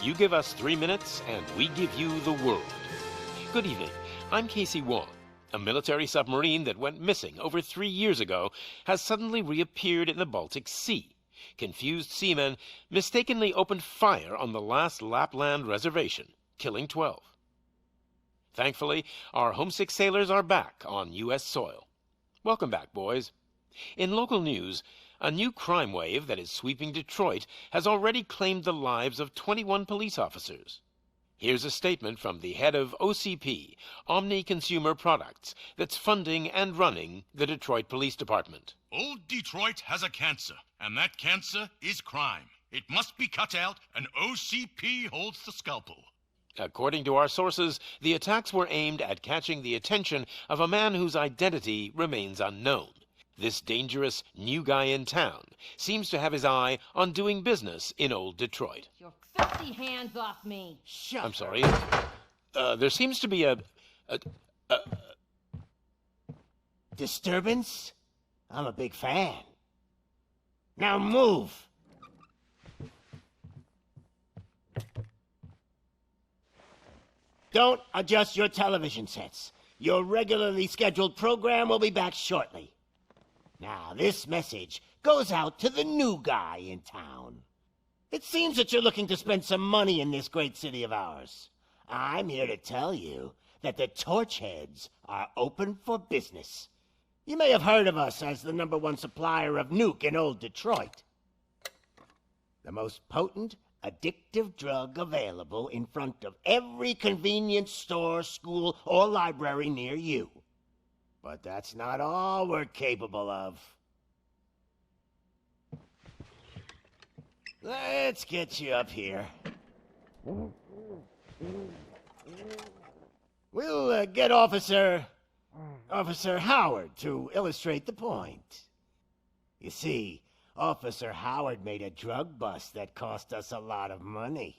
You give us 3 minutes, and we give you the world. Good evening. I'm Casey Wong. A military submarine that went missing over 3 years ago has suddenly reappeared in the Baltic Sea. Confused seamen mistakenly opened fire on the last Lapland reservation, killing 12. Thankfully, our homesick sailors are back on U.S. soil. Welcome back, boys. In local news, a new crime wave that is sweeping Detroit has already claimed the lives of 21 police officers. Here's a statement from the head of OCP, Omni Consumer Products, that's funding and running the Detroit Police Department. Old Detroit has a cancer, and that cancer is crime. It must be cut out, and OCP holds the scalpel. According to our sources, the attacks were aimed at catching the attention of a man whose identity remains unknown. This dangerous new guy in town seems to have his eye on doing business in old Detroit. Your filthy hands off me! Shut I'm sorry. There seems to be a disturbance? I'm a big fan. Now move! Don't adjust your television sets. Your regularly scheduled program will be back shortly. Now, this message goes out to the new guy in town. It seems that you're looking to spend some money in this great city of ours. I'm here to tell you that the Torchheads are open for business. You may have heard of us as the #1 supplier of nuke in old Detroit. The most potent, addictive drug available in front of every convenience store, school, or library near you. But that's not all we're capable of. Let's get you up here. We'll get Officer Howard to illustrate the point. You see, Officer Howard made a drug bust that cost us a lot of money.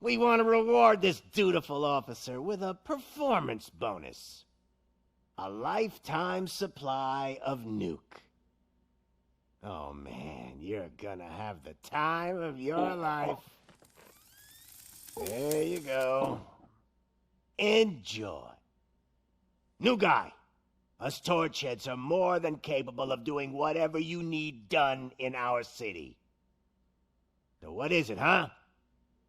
We want to reward this dutiful officer with a performance bonus. A lifetime supply of nuke. Oh man, you're gonna have the time of your life. There you go. Enjoy. New guy. Us Torchheads are more than capable of doing whatever you need done in our city. So what is it, huh?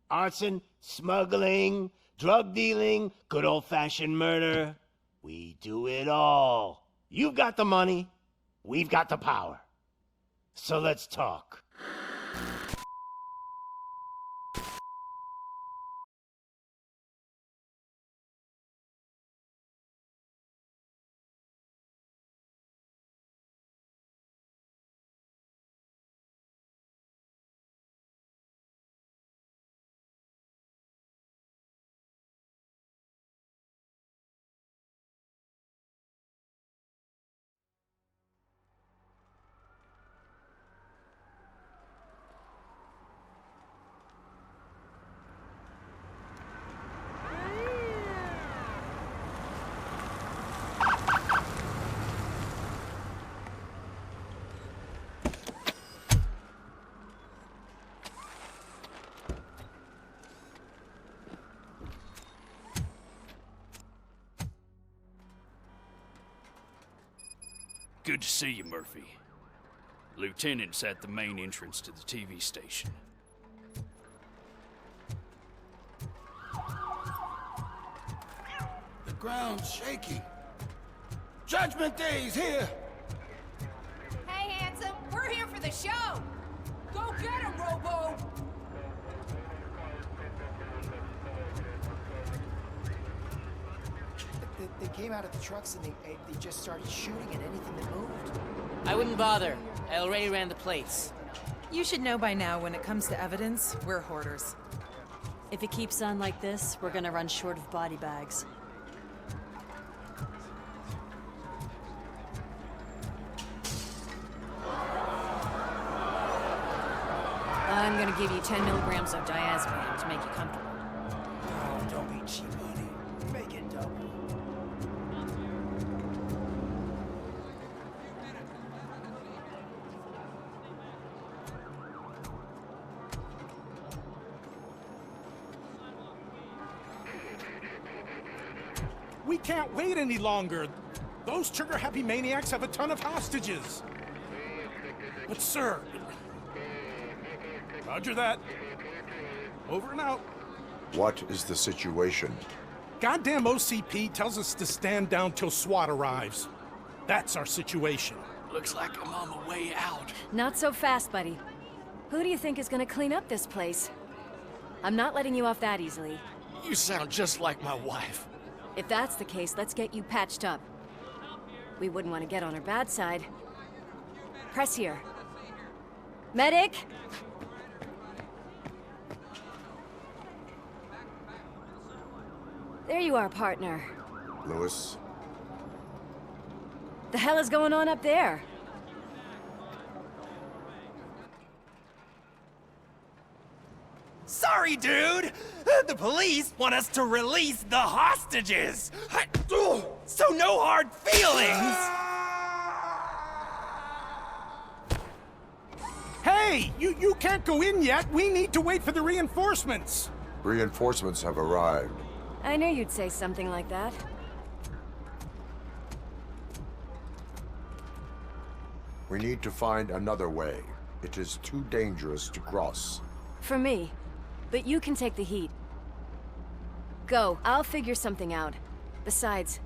Arson, smuggling, drug dealing, good old-fashioned murder. We do it all. You've got the money, we've got the power. So let's talk. Good to see you, Murphy. Lieutenant's at the main entrance to the TV station. The ground's shaking. Judgment Day's here! Hey, handsome, we're here for the show! Go get him, Robo! They came out of the trucks and they just started shooting at anything that moved. I wouldn't bother. I already ran the plates. You should know by now when it comes to evidence, we're hoarders. If it keeps on like this, we're gonna run short of body bags. I'm gonna give you 10 milligrams of diazepam to make you comfortable. Oh, don't be cheap, honey. Make it double. We can't wait any longer. Those trigger-happy maniacs have a ton of hostages. But sir... Roger that. Over and out. What is the situation? Goddamn OCP tells us to stand down till SWAT arrives. That's our situation. Looks like I'm on my way out. Not so fast, buddy. Who do you think is gonna clean up this place? I'm not letting you off that easily. You sound just like my wife. If that's the case, let's get you patched up. We wouldn't want to get on her bad side. Press here. Medic! There you are, partner. Lewis? The hell is going on up there? Sorry, dude! The police want us to release the hostages! So no hard feelings! Hey! You can't go in yet! We need to wait for the reinforcements! Reinforcements have arrived. I knew you'd say something like that. We need to find another way. It is too dangerous to cross. For me. But you can take the heat. Go. I'll figure something out. Besides,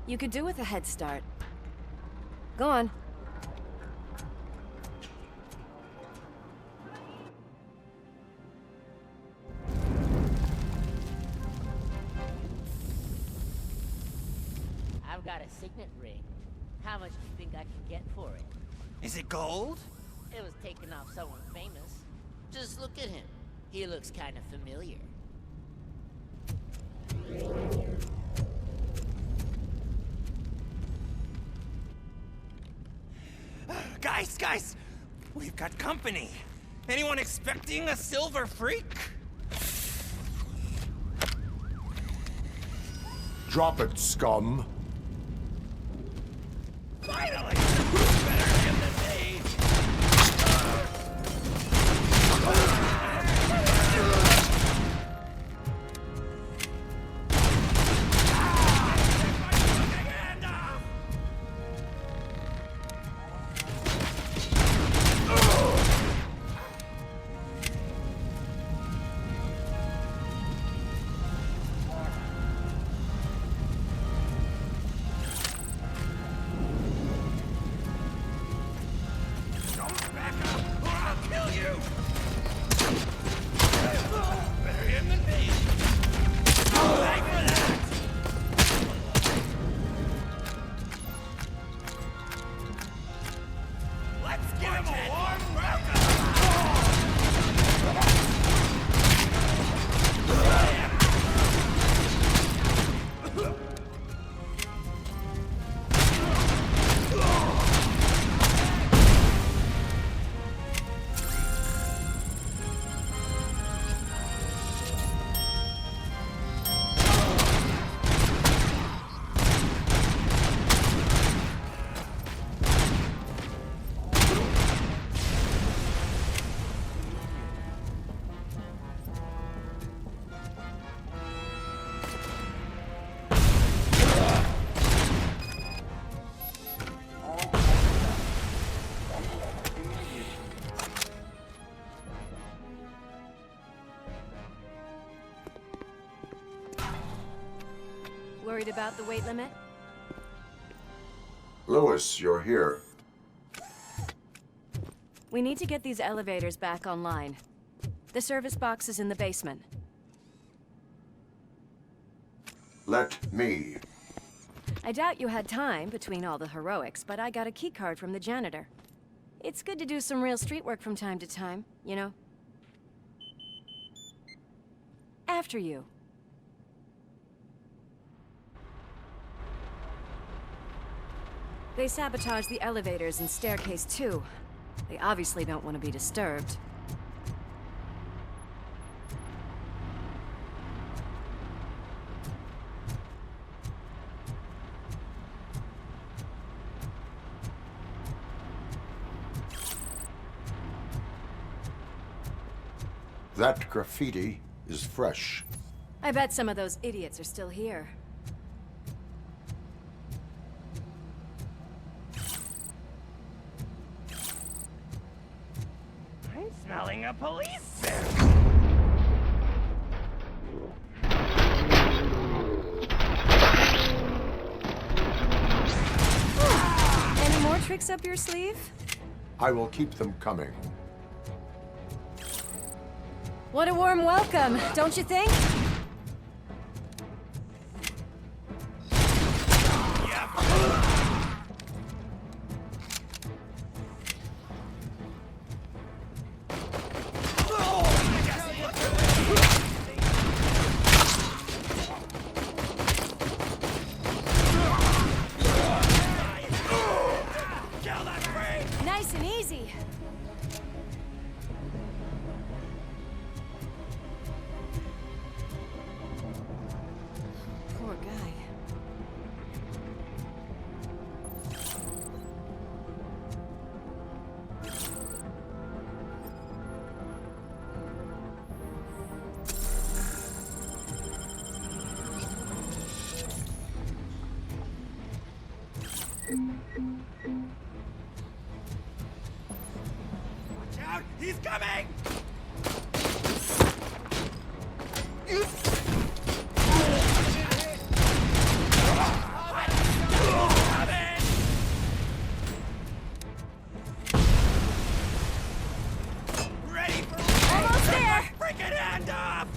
you could do with a head start. Go on. I've got a signet ring. How much do you think I can get for it? Is it gold? It was taken off someone famous. Just look at him. He looks kind of familiar. Guys! We've got company. Anyone expecting a silver freak? Drop it, scum! Finally! Who's better him than me? Worried about the weight limit? Lewis, you're here. We need to get these elevators back online. The service box is in the basement. Let me. I doubt you had time between all the heroics, but I got a keycard from the janitor. It's good to do some real street work from time to time, you know? After you. They sabotaged the elevators and staircase too. They obviously don't want to be disturbed. That graffiti is fresh. I bet some of those idiots are still here. smelling a policeman. Any more tricks up your sleeve? I will keep them coming. What a warm welcome, don't you think? Nice and easy. Poor guy. Watch out! He's coming! Ready for Almost there! freaking hand off!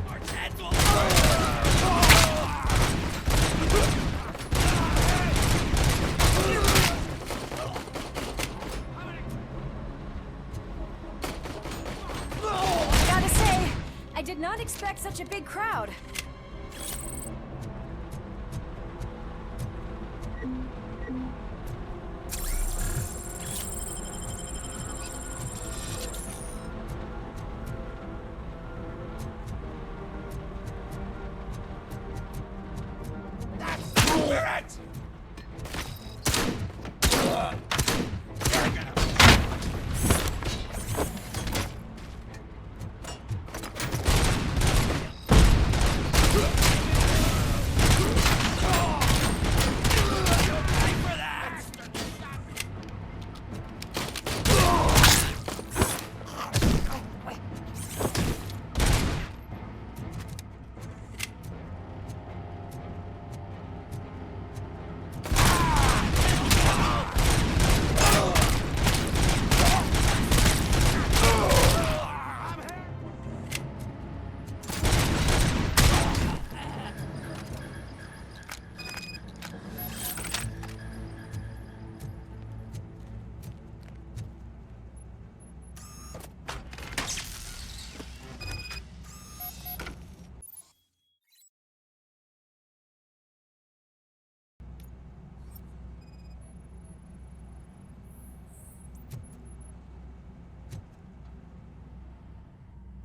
Our heads will Gotta say, I did not expect such a big crowd. spirit!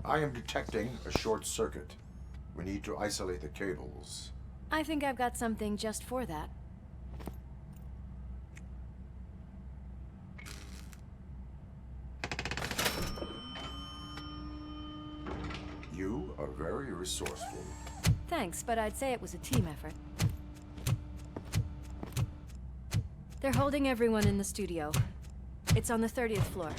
I am detecting a short circuit. We need to isolate the cables. I think I've got something just for that. You are very resourceful. Thanks, but I'd say it was a team effort. They're holding everyone in the studio. It's on the 30th floor.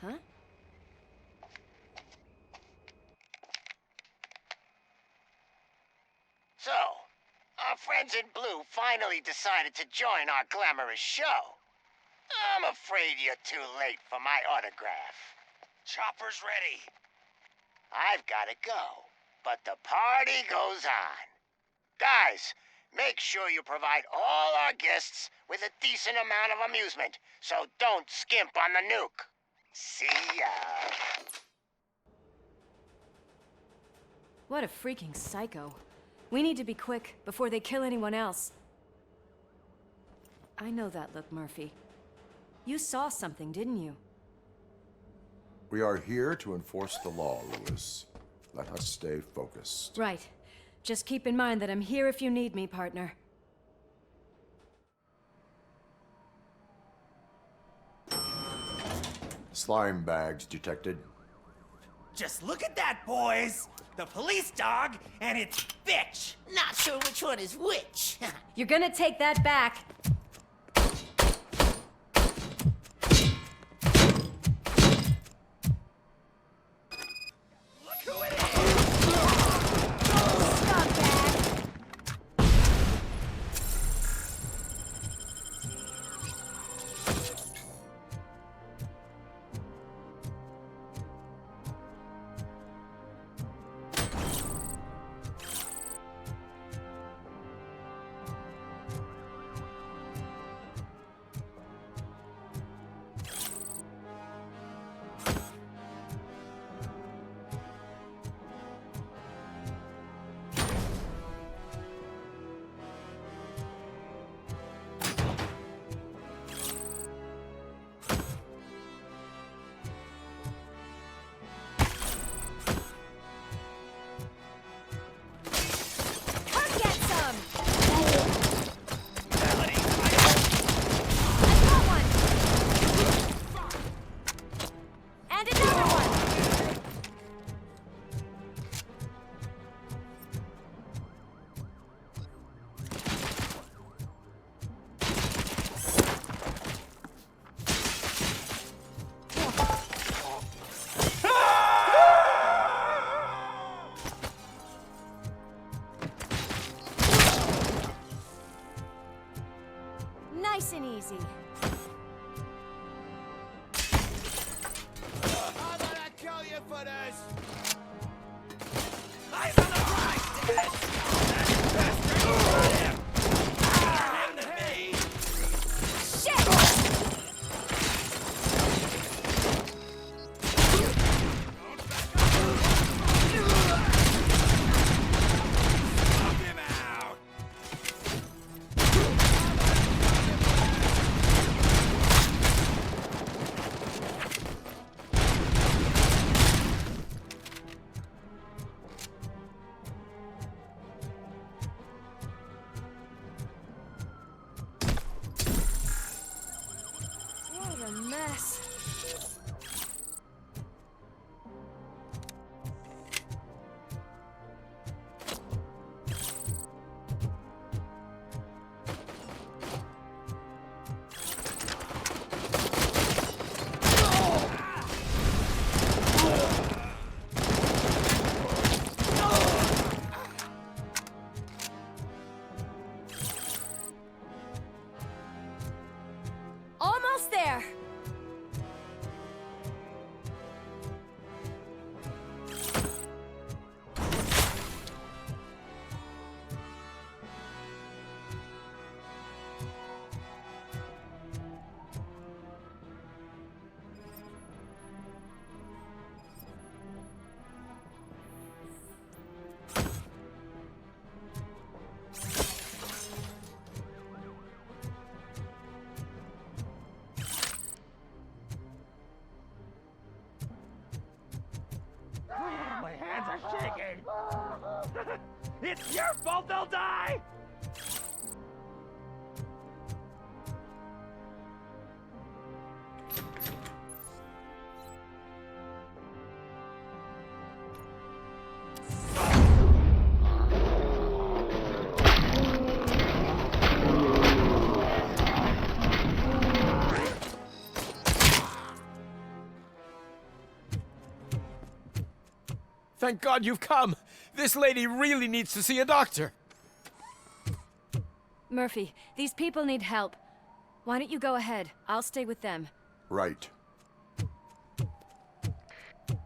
Huh? So, our friends in blue finally decided to join our glamorous show. I'm afraid you're too late for my autograph. Chopper's ready. I've got to go, but the party goes on. Guys, make sure you provide all our guests with a decent amount of amusement, so don't skimp on the nuke. See ya. What a freaking psycho. We need to be quick before they kill anyone else. I know that look, Murphy. You saw something, didn't you? We are here to enforce the law, Lewis. Let us stay focused. Right. Just keep in mind that I'm here if you need me, partner. Slime bags detected. Just look at that, boys! The police dog and its bitch! Not sure which one is which. You're gonna take that back. Look who it is! Nice and easy. I'm gonna kill you for this! Eyes on the prize, Dad! That bastard! Him to me! Shit! Smoke him out! What a mess. Almost there. My hands are shaking! It's your fault they'll die! Thank God you've come! This lady really needs to see a doctor! Murphy, these people need help. Why don't you go ahead? I'll stay with them. Right.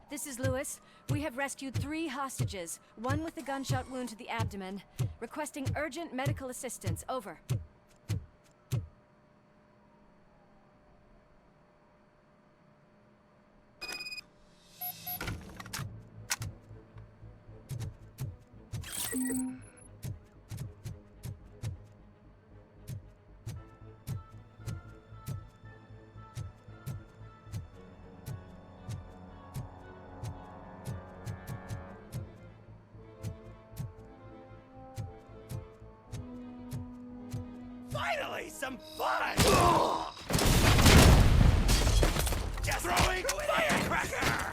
This is Lewis. We have rescued 3 hostages, one with a gunshot wound to the abdomen. Requesting urgent medical assistance. Over. Finally, some fun! Just throwing firecracker!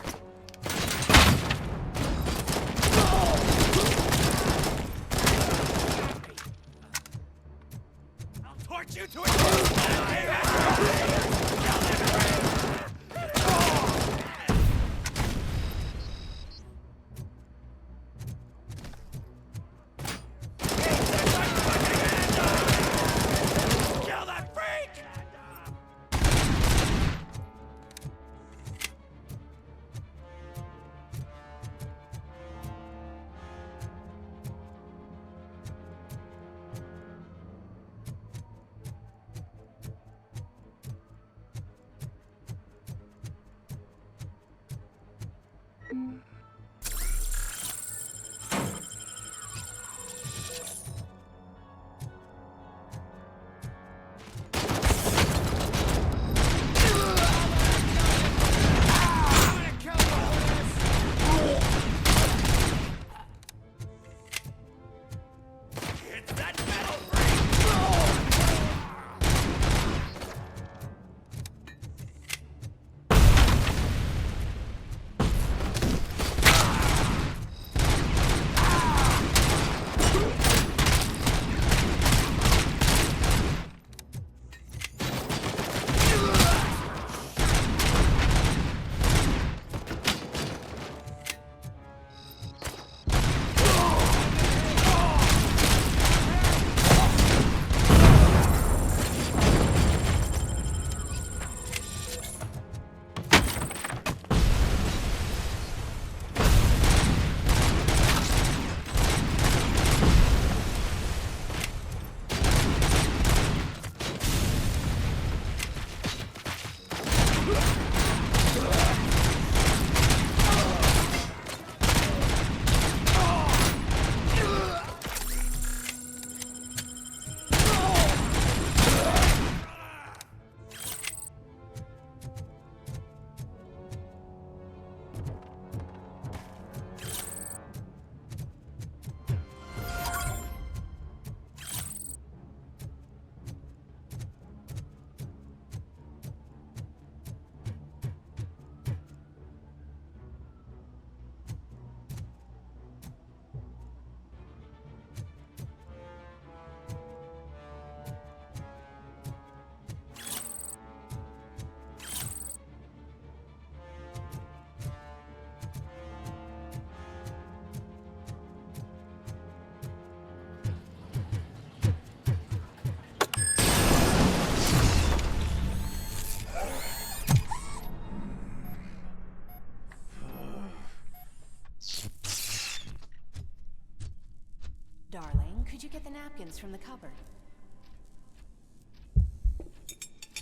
Darling, could you get the napkins from the cupboard?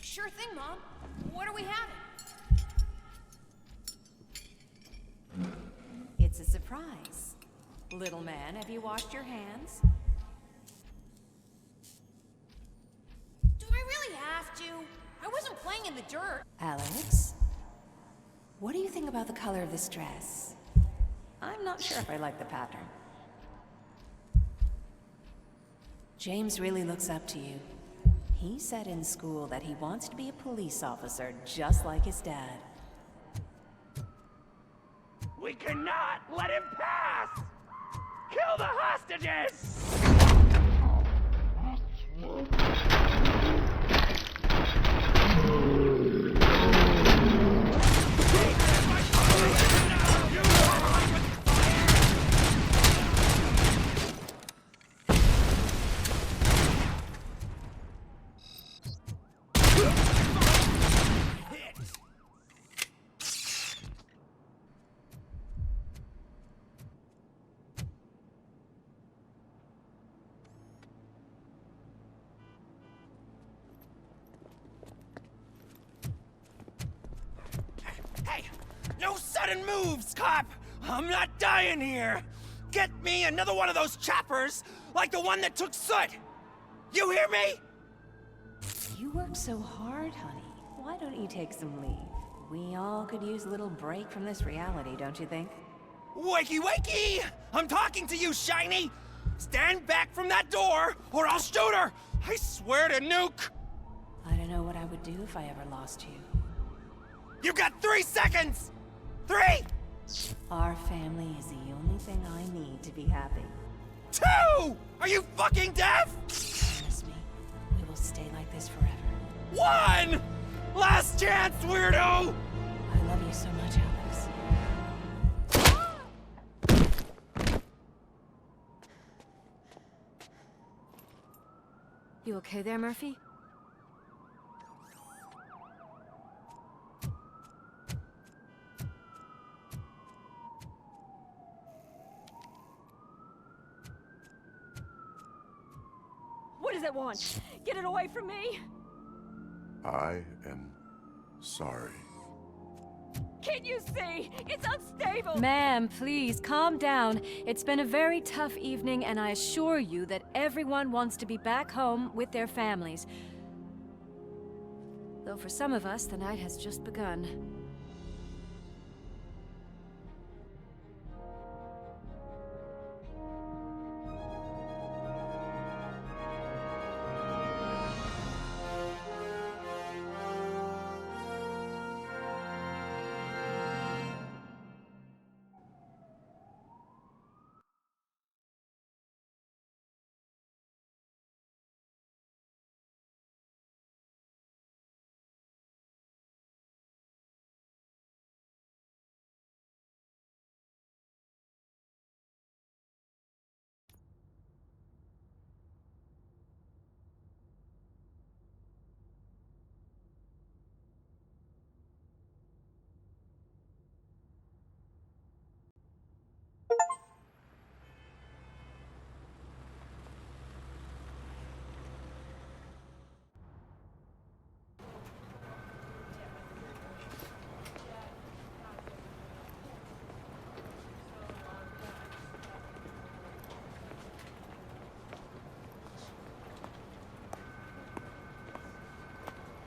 Sure thing, Mom. What are we having? It's a surprise. Little man, have you washed your hands? Do I really have to? I wasn't playing in the dirt. Alex, what do you think about the color of this dress? I'm not sure if I like the pattern. James really looks up to you. He said in school that he wants to be a police officer just like his dad. We cannot let him pass! Kill the hostages! No sudden moves, cop! I'm not dying here! Get me another one of those choppers, like the one that took Soot! You hear me? You work so hard, honey. Why don't you take some leave? We all could use a little break from this reality, don't you think? Wakey, wakey! I'm talking to you, Shiny! Stand back from that door, or I'll shoot her! I swear to nuke! I don't know what I would do if I ever lost you. You got 3 seconds! 3! Our family is the only thing I need to be happy. 2! Are you fucking deaf? Promise me, we will stay like this forever. 1! Last chance, weirdo! I love you so much, Alex. You okay there, Murphy? What does it want? Get it away from me! I am sorry. Keep Can't you see? It's unstable! Ma'am, please, calm down. It's been a very tough evening, and I assure you that everyone wants to be back home with their families. Though for some of us, the night has just begun.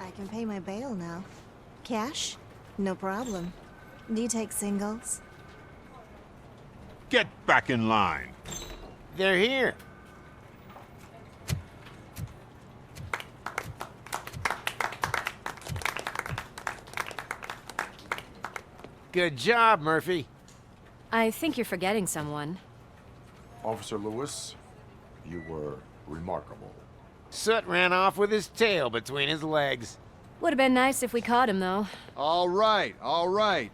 I can pay my bail now. Cash? No problem. Do you take singles? Get back in line. They're here. Good job, Murphy. I think you're forgetting someone. Officer Lewis, you were remarkable. Soot ran off with his tail between his legs. Would have been nice if we caught him, though. All right, all right.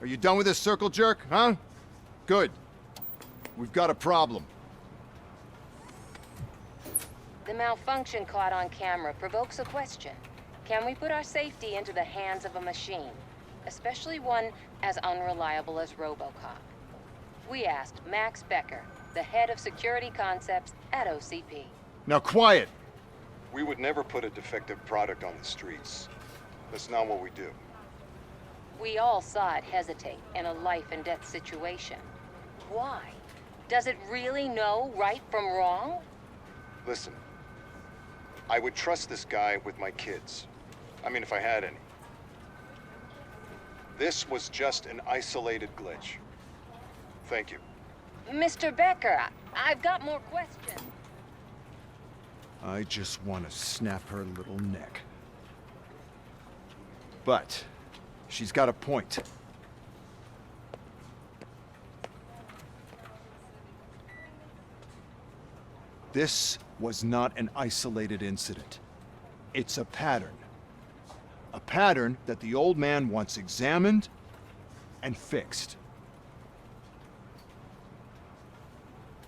Are you done with this circle jerk, huh? Good. We've got a problem. The malfunction caught on camera provokes a question. Can we put our safety into the hands of a machine? Especially one as unreliable as ROBOCOP. We asked Max Becker, the head of security concepts at OCP. Now quiet! We would never put a defective product on the streets. That's not what we do. We all saw it hesitate in a life and death situation. Why? Does it really know right from wrong? Listen, I would trust this guy with my kids. I mean, if I had any. This was just an isolated glitch. Thank you. Mr. Becker, I've got more questions. I just want to snap her little neck. But she's got a point. This was not an isolated incident. It's a pattern. A pattern that the old man wants examined and fixed.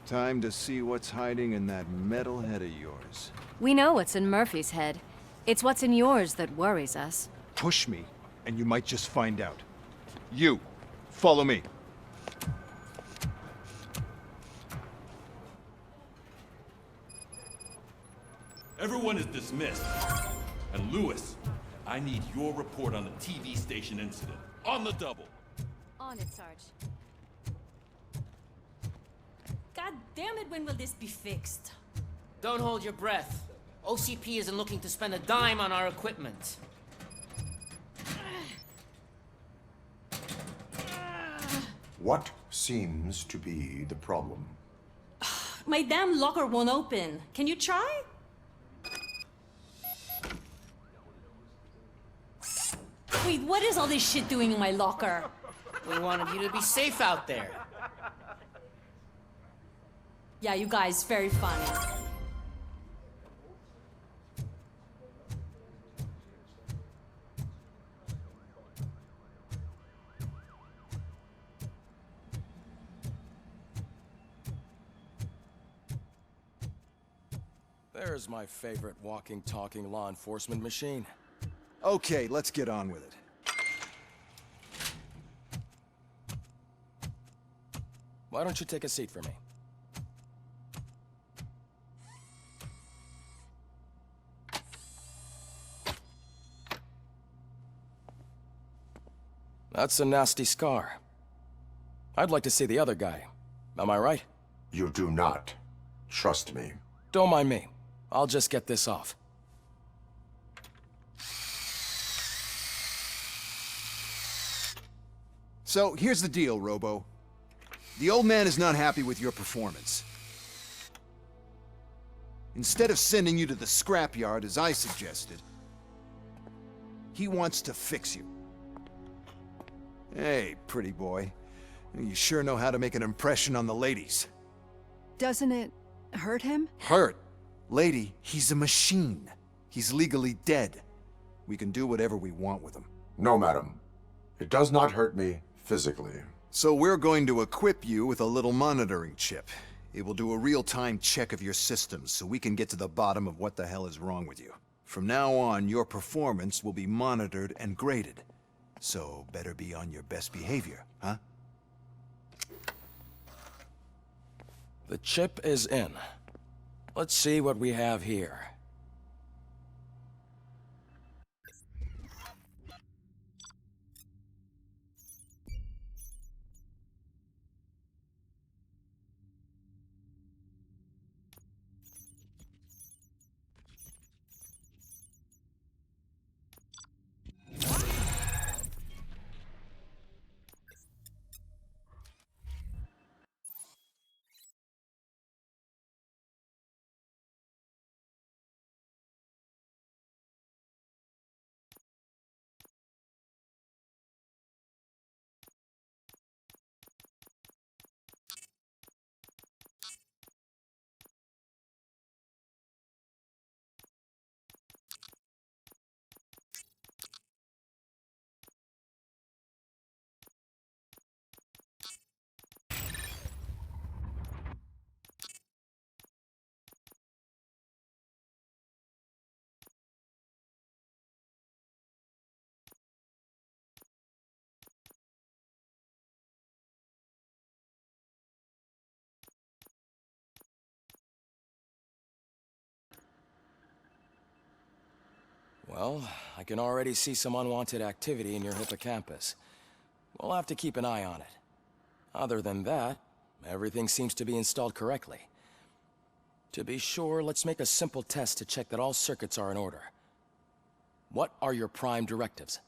Time to see what's hiding in that metal head of yours. We know what's in Murphy's head. It's what's in yours that worries us. Push me, and you might just find out. You, follow me. Everyone is dismissed. And Lewis, I need your report on the TV station incident. On the double. On it, Sarge. God damn it, when will this be fixed? Don't hold your breath. OCP isn't looking to spend a dime on our equipment. What seems to be the problem? My damn locker won't open. Can you try? Wait, what is all this shit doing in my locker? We wanted you to be safe out there. Yeah, you guys, very funny. There's my favorite walking, talking law enforcement machine. Okay, let's get on with it. Why don't you take a seat for me? That's a nasty scar. I'd like to see the other guy. Am I right? You do not. Trust me. Don't mind me. I'll just get this off. So, here's the deal, Robo. The old man is not happy with your performance. Instead of sending you to the scrapyard, as I suggested, he wants to fix you. Hey, pretty boy. You sure know how to make an impression on the ladies. Doesn't it hurt him? Hurt? Lady, he's a machine. He's legally dead. We can do whatever we want with him. No, madam. It does not hurt me physically. So we're going to equip you with a little monitoring chip. It will do a real-time check of your systems so we can get to the bottom of what the hell is wrong with you. From now on, your performance will be monitored and graded. So better be on your best behavior, huh? The chip is in. Let's see what we have here. Well, I can already see some unwanted activity in your hippocampus. We'll have to keep an eye on it. Other than that, everything seems to be installed correctly. To be sure, let's make a simple test to check that all circuits are in order. What are your prime directives?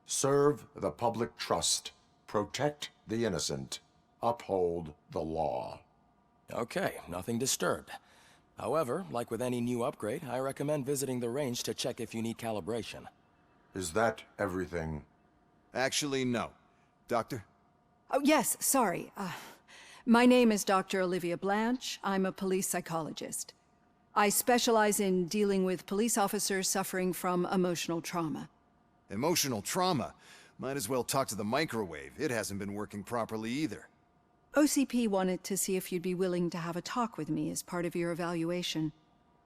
Serve the public trust. Protect the innocent. Uphold the law. Okay, nothing disturbed. However, like with any new upgrade, I recommend visiting the range to check if you need calibration. Is that everything? Actually, no. Doctor? Oh, yes, sorry. My name is Dr. Olivia Blanche. I'm a police psychologist. I specialize in dealing with police officers suffering from emotional trauma. Emotional trauma? Might as well talk to the microwave. It hasn't been working properly either. OCP wanted to see if you'd be willing to have a talk with me as part of your evaluation.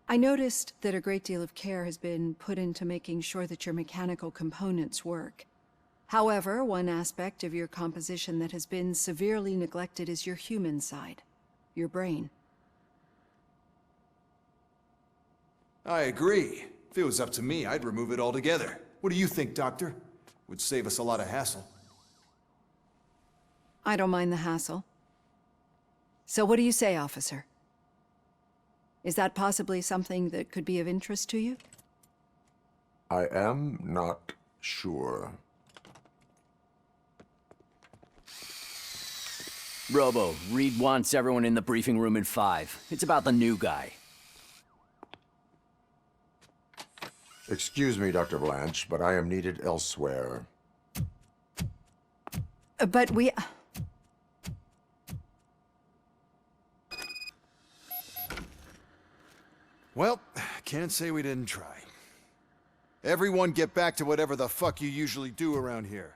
I noticed that a great deal of care has been put into making sure that your mechanical components work. However, one aspect of your composition that has been severely neglected is your human side, your brain. I agree. If it was up to me, I'd remove it altogether. What do you think, Doctor? Would save us a lot of hassle. I don't mind the hassle. So what do you say, officer? Is that possibly something that could be of interest to you? I am not sure. Robo, Reed wants everyone in the briefing room in 5. It's about the new guy. Excuse me, Dr. Blanche, but I am needed elsewhere. But we... Well, can't say we didn't try. Everyone get back to whatever the fuck you usually do around here.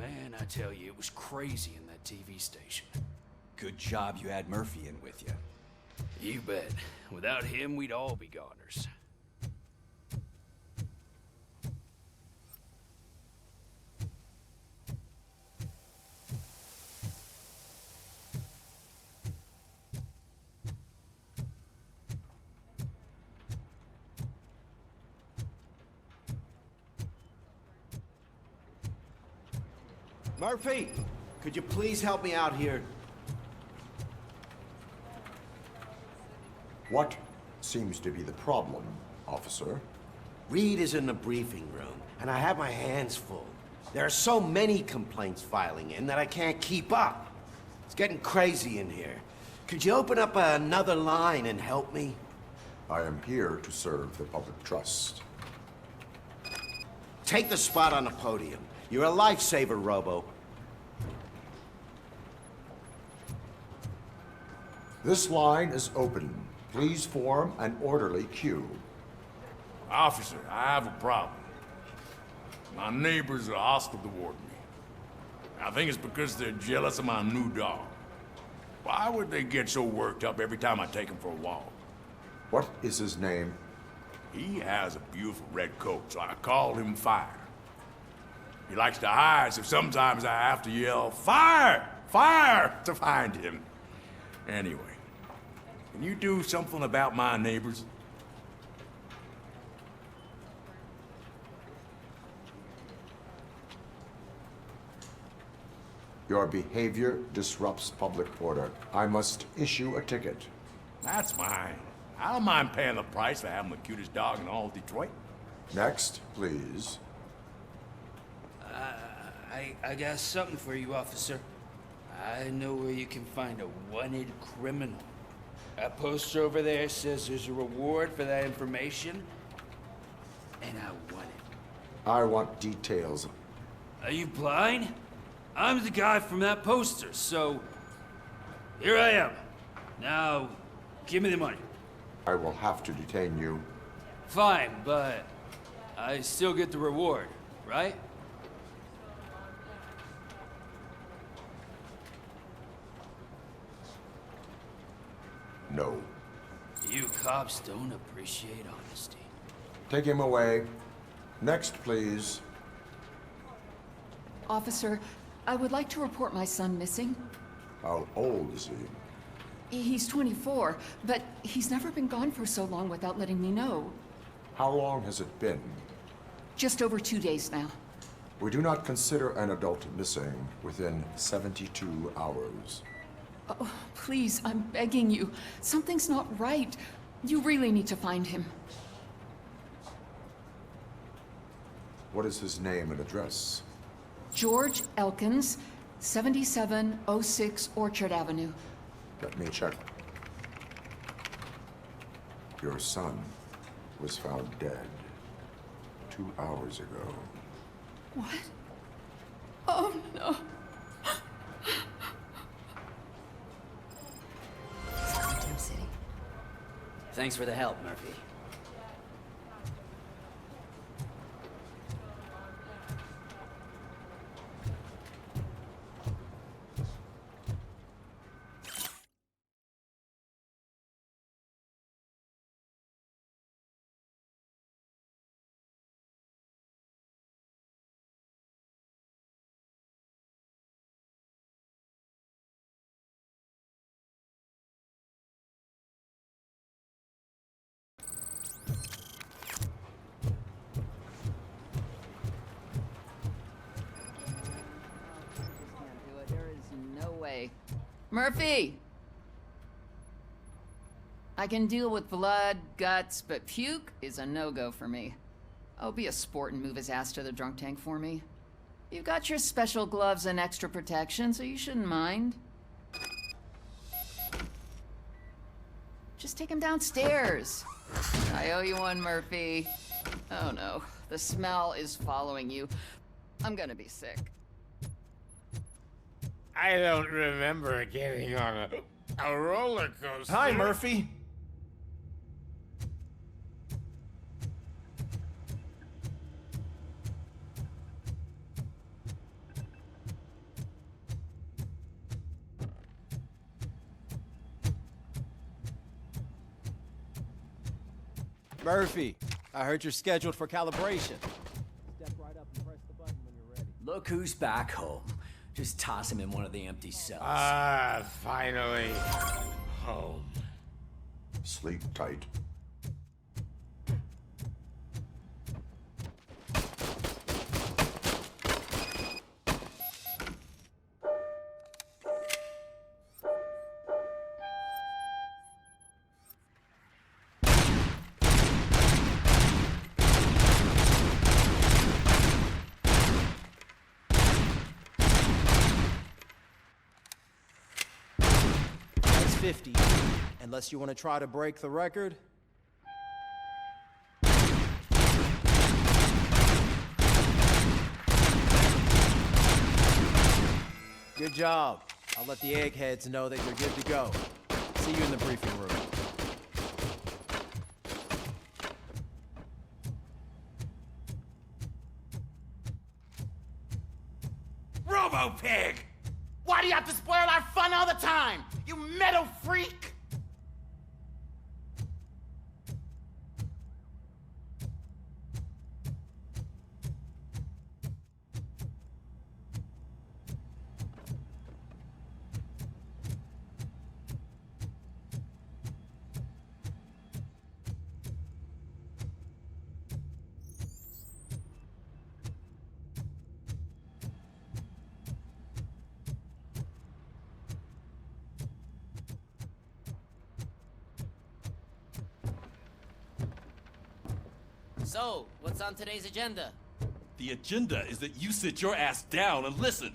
Man, I tell you, it was crazy in that TV station. Good job you had Murphy in with you. You bet. Without him, we'd all be goners. Murphy, could you please help me out here? What seems to be the problem, officer? Reed is in the briefing room, and I have my hands full. There are so many complaints filing in that I can't keep up. It's getting crazy in here. Could you open up another line and help me? I am here to serve the public trust. Take the spot on the podium. You're a lifesaver, Robo. This line is open. Please form an orderly queue. Officer, I have a problem. My neighbors are hostile toward me. I think it's because they're jealous of my new dog. Why would they get so worked up every time I take him for a walk? What is his name? He has a beautiful red coat, so I called him Fire. He likes to hide, so sometimes I have to yell, "Fire! Fire!" to find him. Anyway, can you do something about my neighbors? Your behavior disrupts public order. I must issue a ticket. That's mine. I don't mind paying the price for having the cutest dog in all of Detroit. Next, please. I got something for you, officer. I know where you can find a wanted criminal. That poster over there says there's a reward for that information, and I want it. I want details. Are you blind? I'm the guy from that poster, so here I am. Now, give me the money. I will have to detain you. Fine, but I still get the reward, right? No. You cops don't appreciate honesty. Take him away. Next, please. Officer, I would like to report my son missing. How old is he? He's 24, but he's never been gone for so long without letting me know. How long has it been? Just over 2 days now. We do not consider an adult missing within 72 hours. Oh, please, I'm begging you. Something's not right. You really need to find him. What is his name and address? George Elkins, 7706 Orchard Avenue. Let me check. Your son was found dead 2 hours ago. What? Oh, no. Thanks for the help, Murphy. Murphy! I can deal with blood, guts, but puke is a no-go for me. Oh, be a sport and move his ass to the drunk tank for me. You've got your special gloves and extra protection, so you shouldn't mind. Just take him downstairs. I owe you one, Murphy. Oh no, the smell is following you. I'm gonna be sick. I don't remember getting on a roller coaster. Hi, Murphy. Murphy, I heard you're scheduled for calibration. Step right up and press the button when you're ready. Look who's back home. Just toss him in one of the empty cells. Ah, finally. Home. Sleep tight. That's 50. Unless you want to try to break the record. Good job. I'll let the eggheads know that you're good to go. See you in the briefing room. Robo-Pig! Why do you have to spoil our fun all the time? You metal freak! So, what's on today's agenda? The agenda is that you sit your ass down and listen.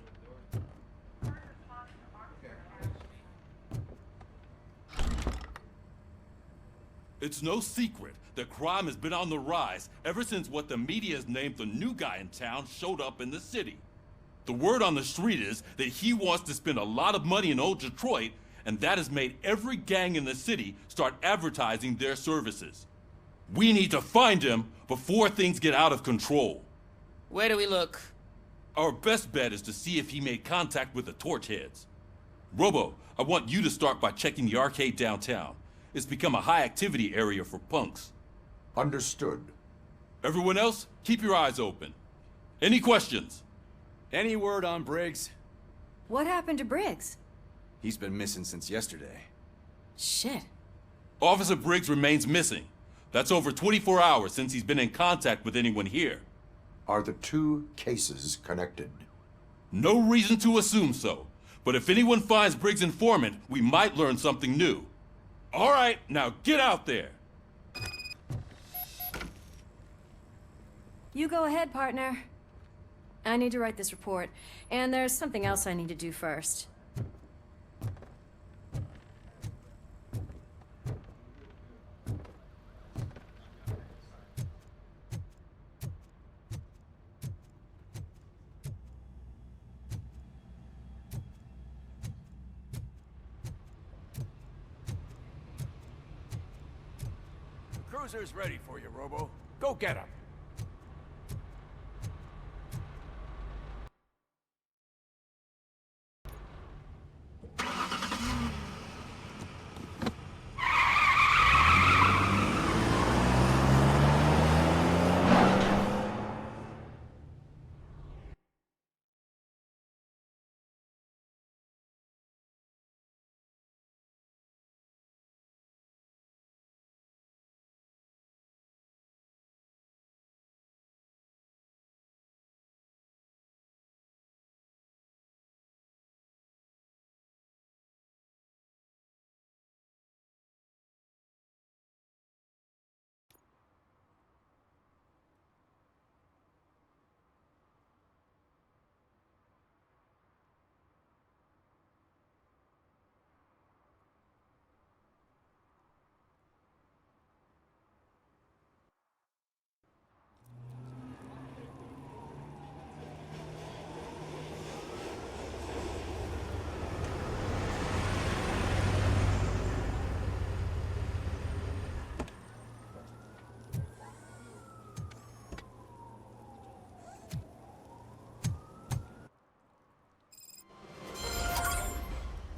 It's no secret that crime has been on the rise ever since what the media has named the new guy in town showed up in the city. The word on the street is that he wants to spend a lot of money in old Detroit, and that has made every gang in the city start advertising their services. We need to find him before things get out of control. Where do we look? Our best bet is to see if he made contact with the Torchheads. Robo, I want you to start by checking the arcade downtown. It's become a high-activity area for punks. Understood. Everyone else, keep your eyes open. Any questions? Any word on Briggs? What happened to Briggs? He's been missing since yesterday. Shit. Officer Briggs remains missing. That's over 24 hours since he's been in contact with anyone here. Are the two cases connected? No reason to assume so. But if anyone finds Briggs' informant, we might learn something new. All right, now get out there. You go ahead, partner. I need to write this report, and there's something else I need to do first. Cruiser's ready for you, Robo. Go get him.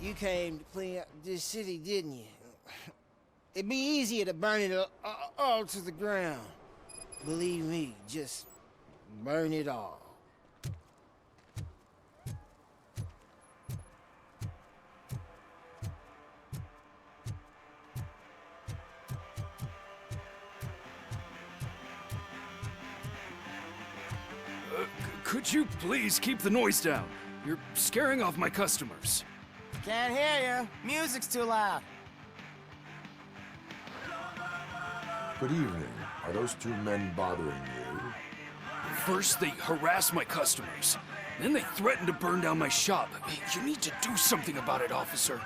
You came to clean up this city, didn't you? It'd be easier to burn it all to the ground. Believe me, just burn it all. Could you please keep the noise down? You're scaring off my customers. Can't hear you. Music's too loud. Good evening. Are those two men bothering you? First, they harass my customers. Then they threaten to burn down my shop. You need to do something about it, officer.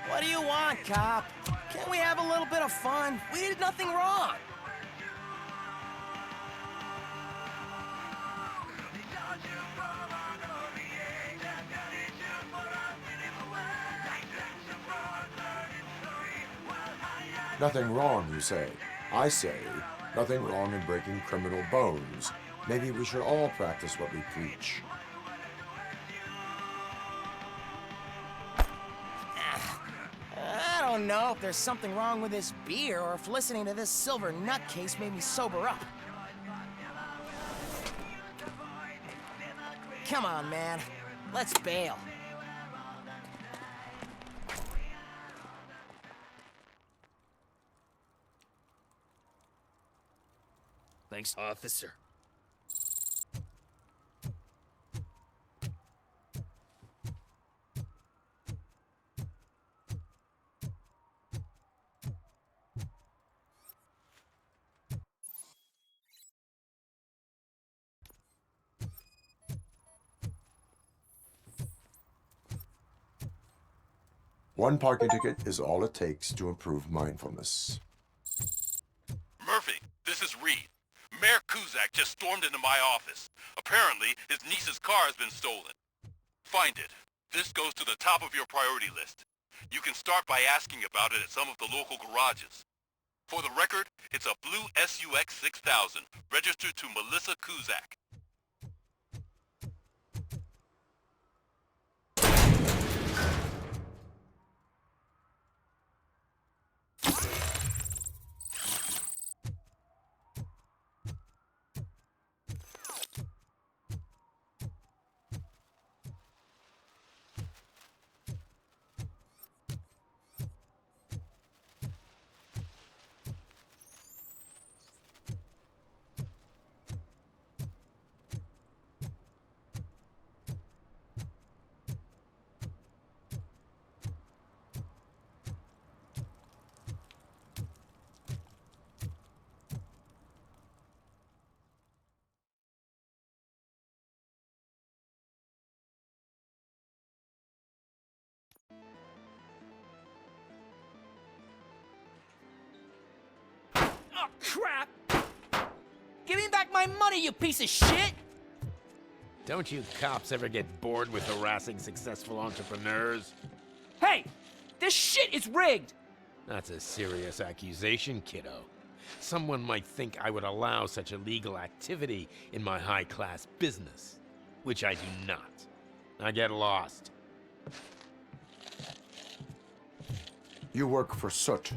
What do you want, cop? Can't we have a little bit of fun? We did nothing wrong. Nothing wrong, you say. I say, nothing wrong in breaking criminal bones. Maybe we should all practice what we preach. I don't know if there's something wrong with this beer or if listening to this silver nutcase made me sober up. Come on, man. Let's bail. Thanks, officer. One parking ticket is all it takes to improve mindfulness. Murphy, this is Reed. Mayor Kuzak just stormed into my office. Apparently, his niece's car has been stolen. Find it. This goes to the top of your priority list. You can start by asking about it at some of the local garages. For the record, it's a blue SUX 6000, registered to Melissa Kuzak. Oh, crap! Give me back my money, you piece of shit! Don't you cops ever get bored with harassing successful entrepreneurs? Hey! This shit is rigged! That's a serious accusation, kiddo. Someone might think I would allow such illegal activity in my high-class business, which I do not. Now get lost. You work for Soot.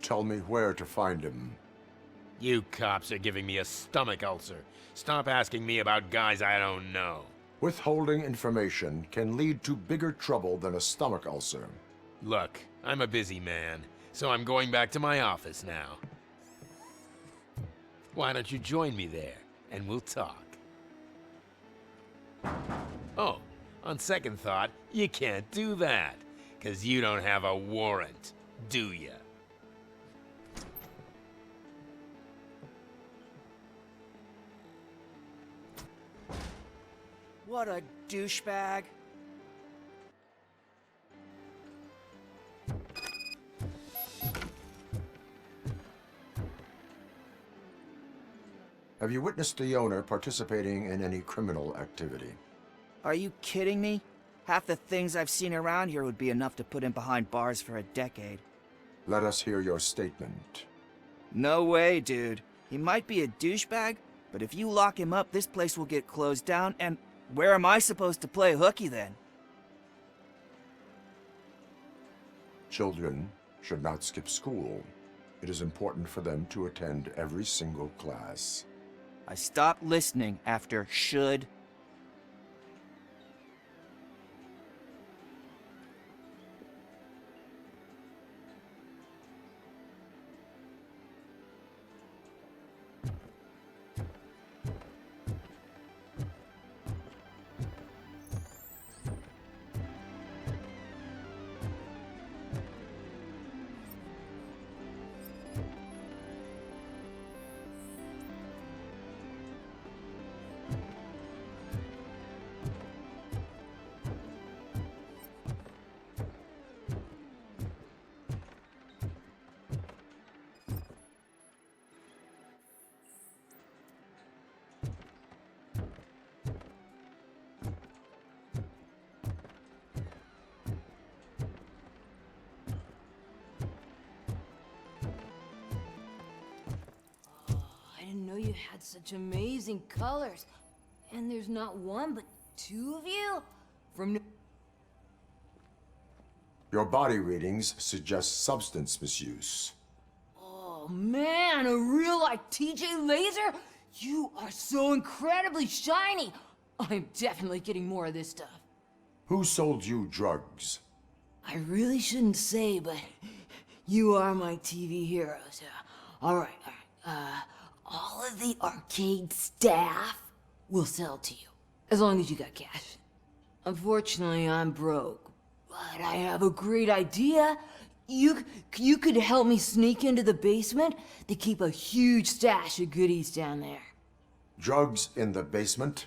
Tell me where to find him. You cops are giving me a stomach ulcer. Stop asking me about guys I don't know. Withholding information can lead to bigger trouble than a stomach ulcer. Look, I'm a busy man, so I'm going back to my office now. Why don't you join me there, and we'll talk. Oh, on second thought, you can't do that, 'cause you don't have a warrant, do ya? What a douchebag. Have you witnessed the owner participating in any criminal activity? Are you kidding me? Half the things I've seen around here would be enough to put him behind bars for a decade. Let us hear your statement. No way, dude. He might be a douchebag, but if you lock him up, this place will get closed down, and where am I supposed to play hooky then? Children should not skip school. It is important for them to attend every single class. I stopped listening after should. I didn't know you had such amazing colors. And there's not one, but two of you? From... Your body readings suggest substance misuse. Oh man, a real like TJ Laser? You are so incredibly shiny. I'm definitely getting more of this stuff. Who sold you drugs? I really shouldn't say, but you are my TV heroes. All right. All of the arcade staff will sell to you, as long as you got cash. Unfortunately, I'm broke, but I have a great idea. You could help me sneak into the basement. They keep a huge stash of goodies down there. Drugs in the basement?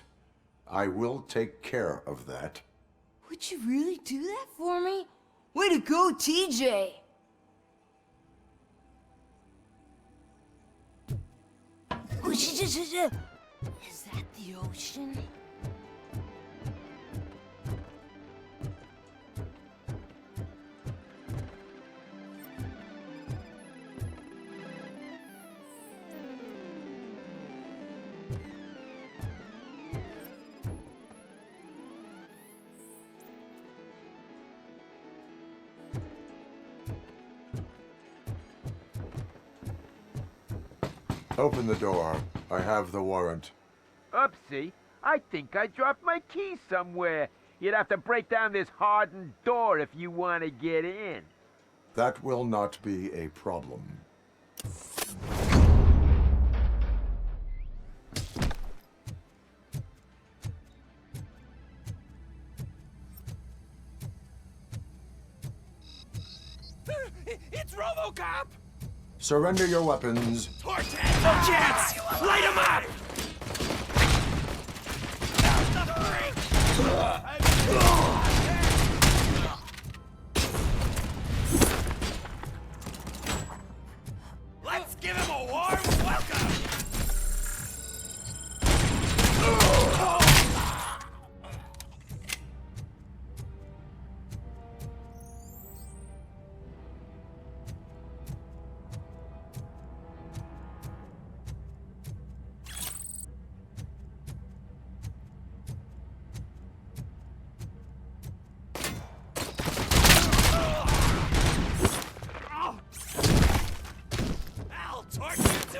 I will take care of that. Would you really do that for me? Way to go, TJ! Is that the ocean? Open the door. I have the warrant. Oopsie. I think I dropped my key somewhere. You'd have to break down this hardened door if you want to get in. That will not be a problem. It's ROBOCOP! Surrender your weapons. Torch-head! No chance! Light him up! Let's give him a warm welcome! Torch-head!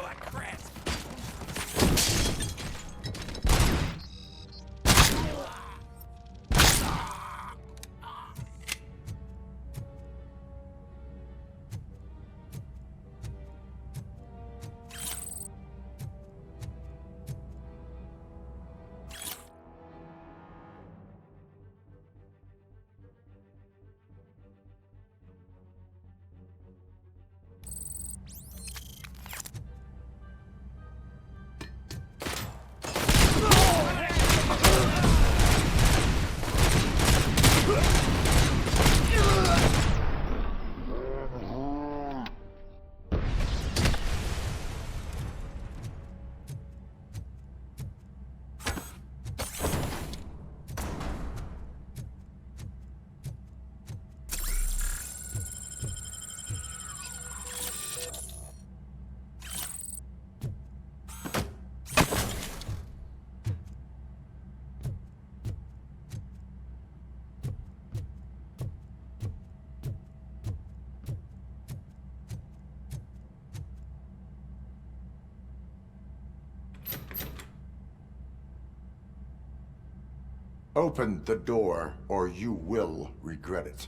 Open the door, or you will regret it.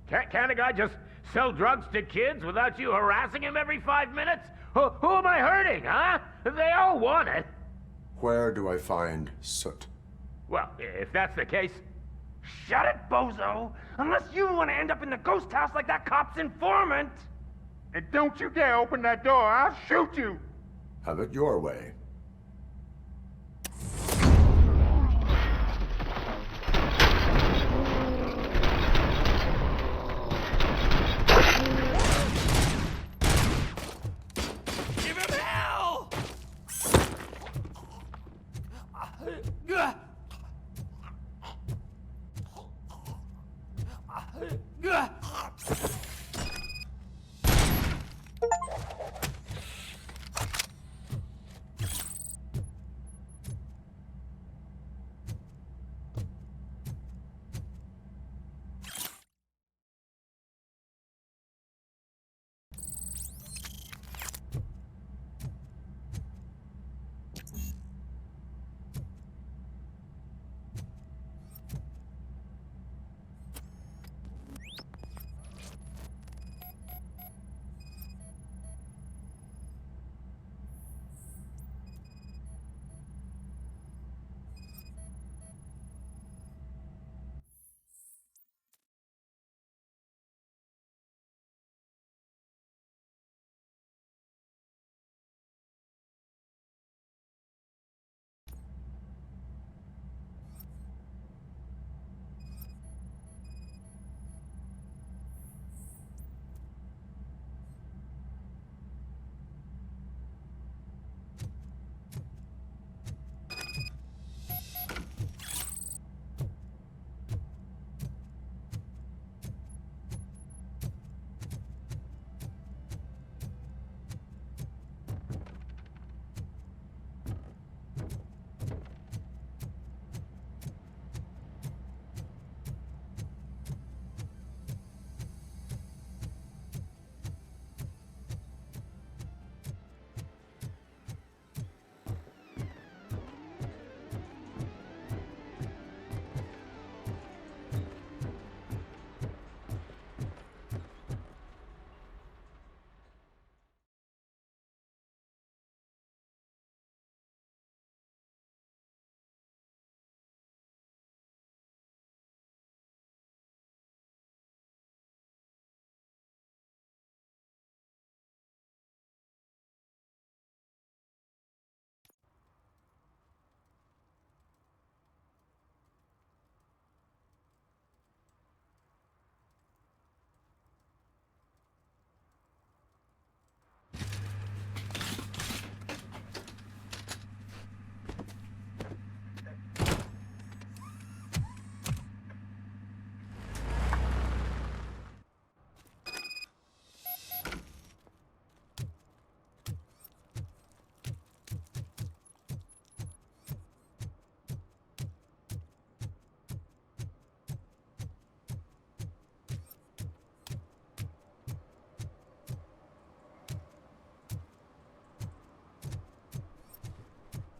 Can't a guy just sell drugs to kids without you harassing him every 5 minutes? Who am I hurting, huh? They all want it. Where do I find Soot? Well, if that's the case, shut it, bozo! Unless you want to end up in the ghost house like that cop's informant! And don't you dare open that door, I'll shoot you! Have it your way. Give him hell!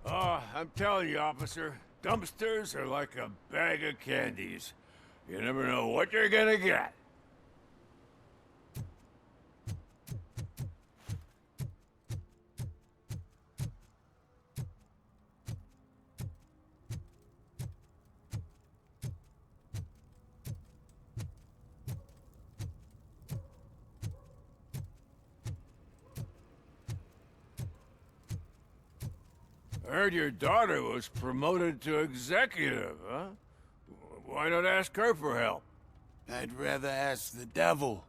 Oh, I'm telling you, officer, dumpsters are like a bag of candies. You never know what you're gonna get. I heard your daughter was promoted to executive, huh? Why not ask her for help? I'd rather ask the devil.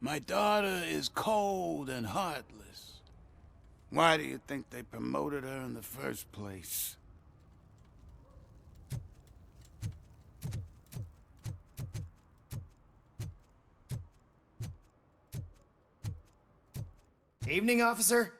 My daughter is cold and heartless. Why do you think they promoted her in the first place? Evening, officer.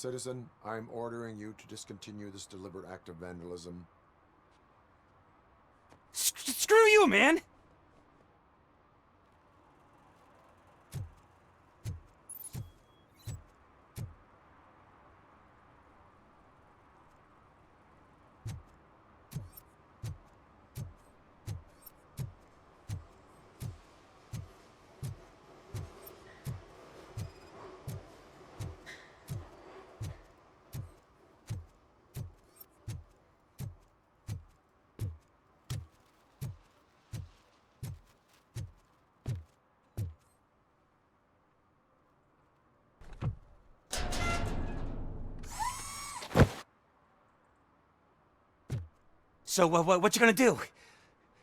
Citizen, I'm ordering you to discontinue this deliberate act of vandalism. Screw you, man! So, what you gonna do?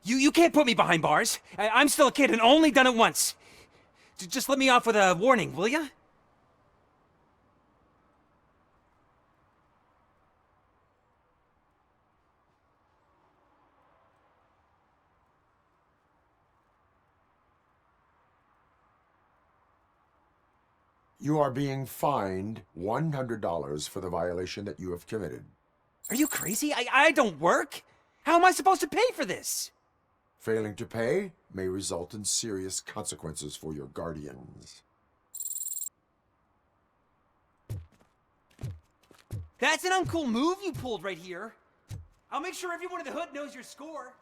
You can't put me behind bars. I'm still a kid and only done it once. Just let me off with a warning, will ya? You are being fined $100 for the violation that you have committed. Are you crazy? I don't work. How am I supposed to pay for this? Failing to pay may result in serious consequences for your guardians. That's an uncool move you pulled right here. I'll make sure everyone in the hood knows your score.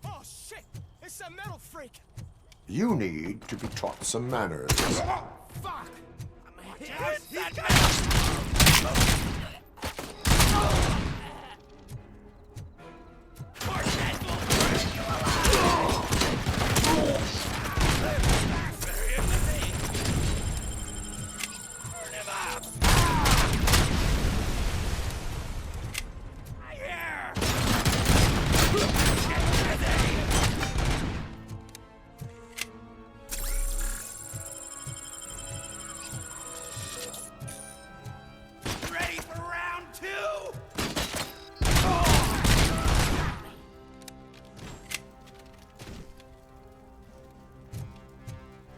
Oh shit! It's a metal freak! You need to be taught some manners. Fuck!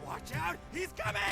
Watch out! He's coming!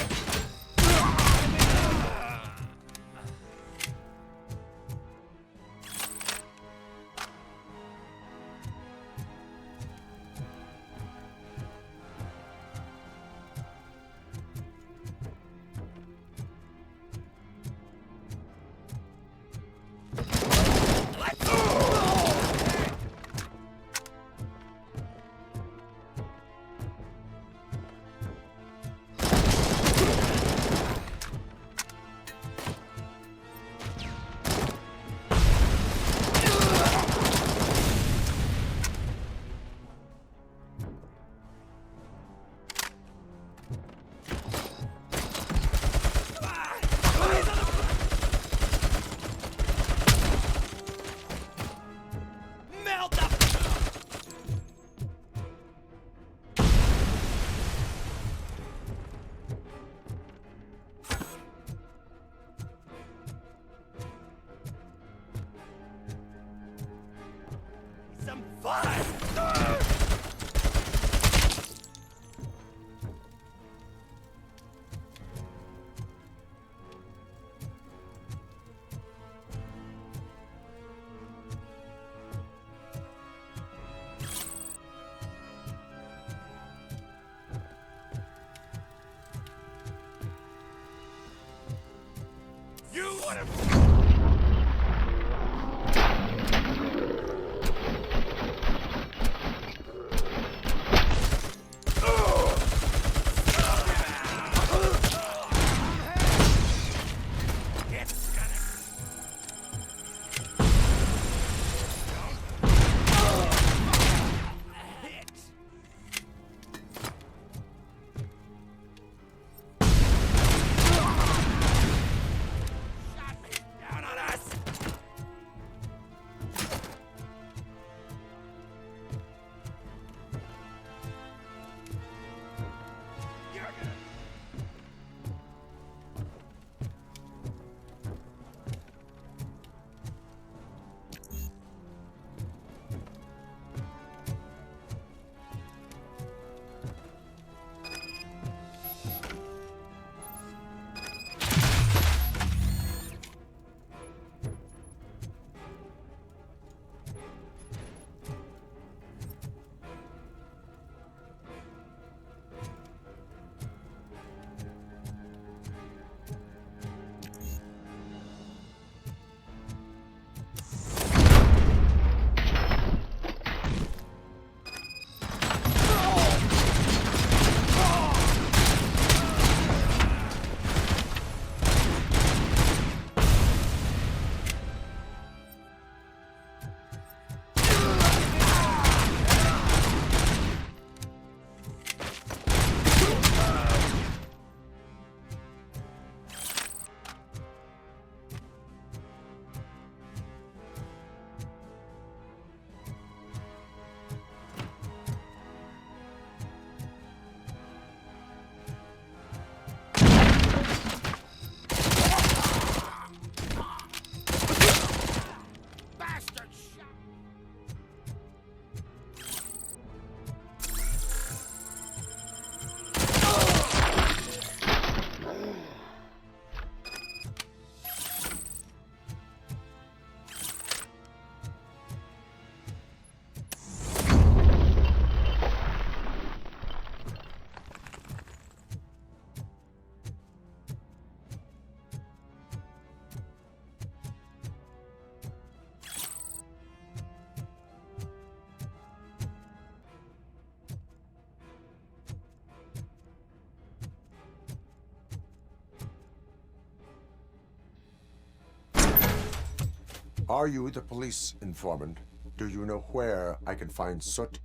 Are you the police informant? Do you know where I can find Soot?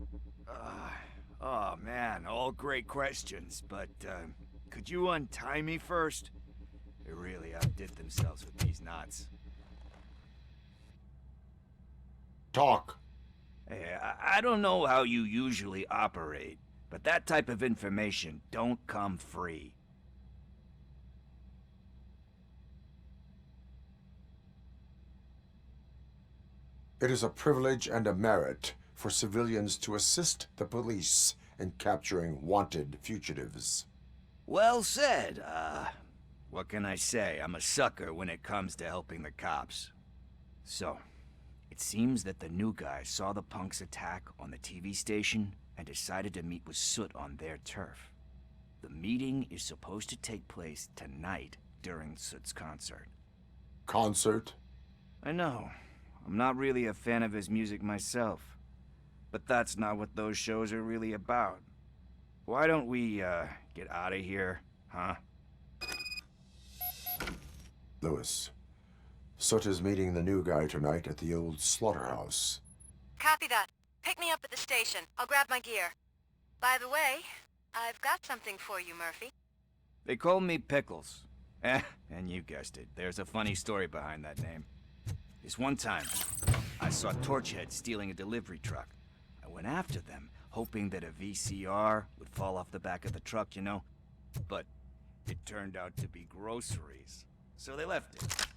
Oh man, all great questions, but could you untie me first? They really outdid themselves with these knots. Talk. Hey, I don't know how you usually operate, but that type of information don't come free. It is a privilege and a merit for civilians to assist the police in capturing wanted fugitives. Well said. What can I say? I'm a sucker when it comes to helping the cops. So, it seems that the new guy saw the punks' attack on the TV station and decided to meet with Soot on their turf. The meeting is supposed to take place tonight during Soot's concert. Concert? I know. I'm not really a fan of his music myself. But that's not what those shows are really about. Why don't we, get out of here, huh? Lewis, Soot is meeting the new guy tonight at the old slaughterhouse. Copy that. Pick me up at the station. I'll grab my gear. By the way, I've got something for you, Murphy. They call me Pickles. And you guessed it. There's a funny story behind that name. This one time, I saw Torchhead stealing a delivery truck. I went after them, hoping that a VCR would fall off the back of the truck, you know? But it turned out to be groceries. So they left it.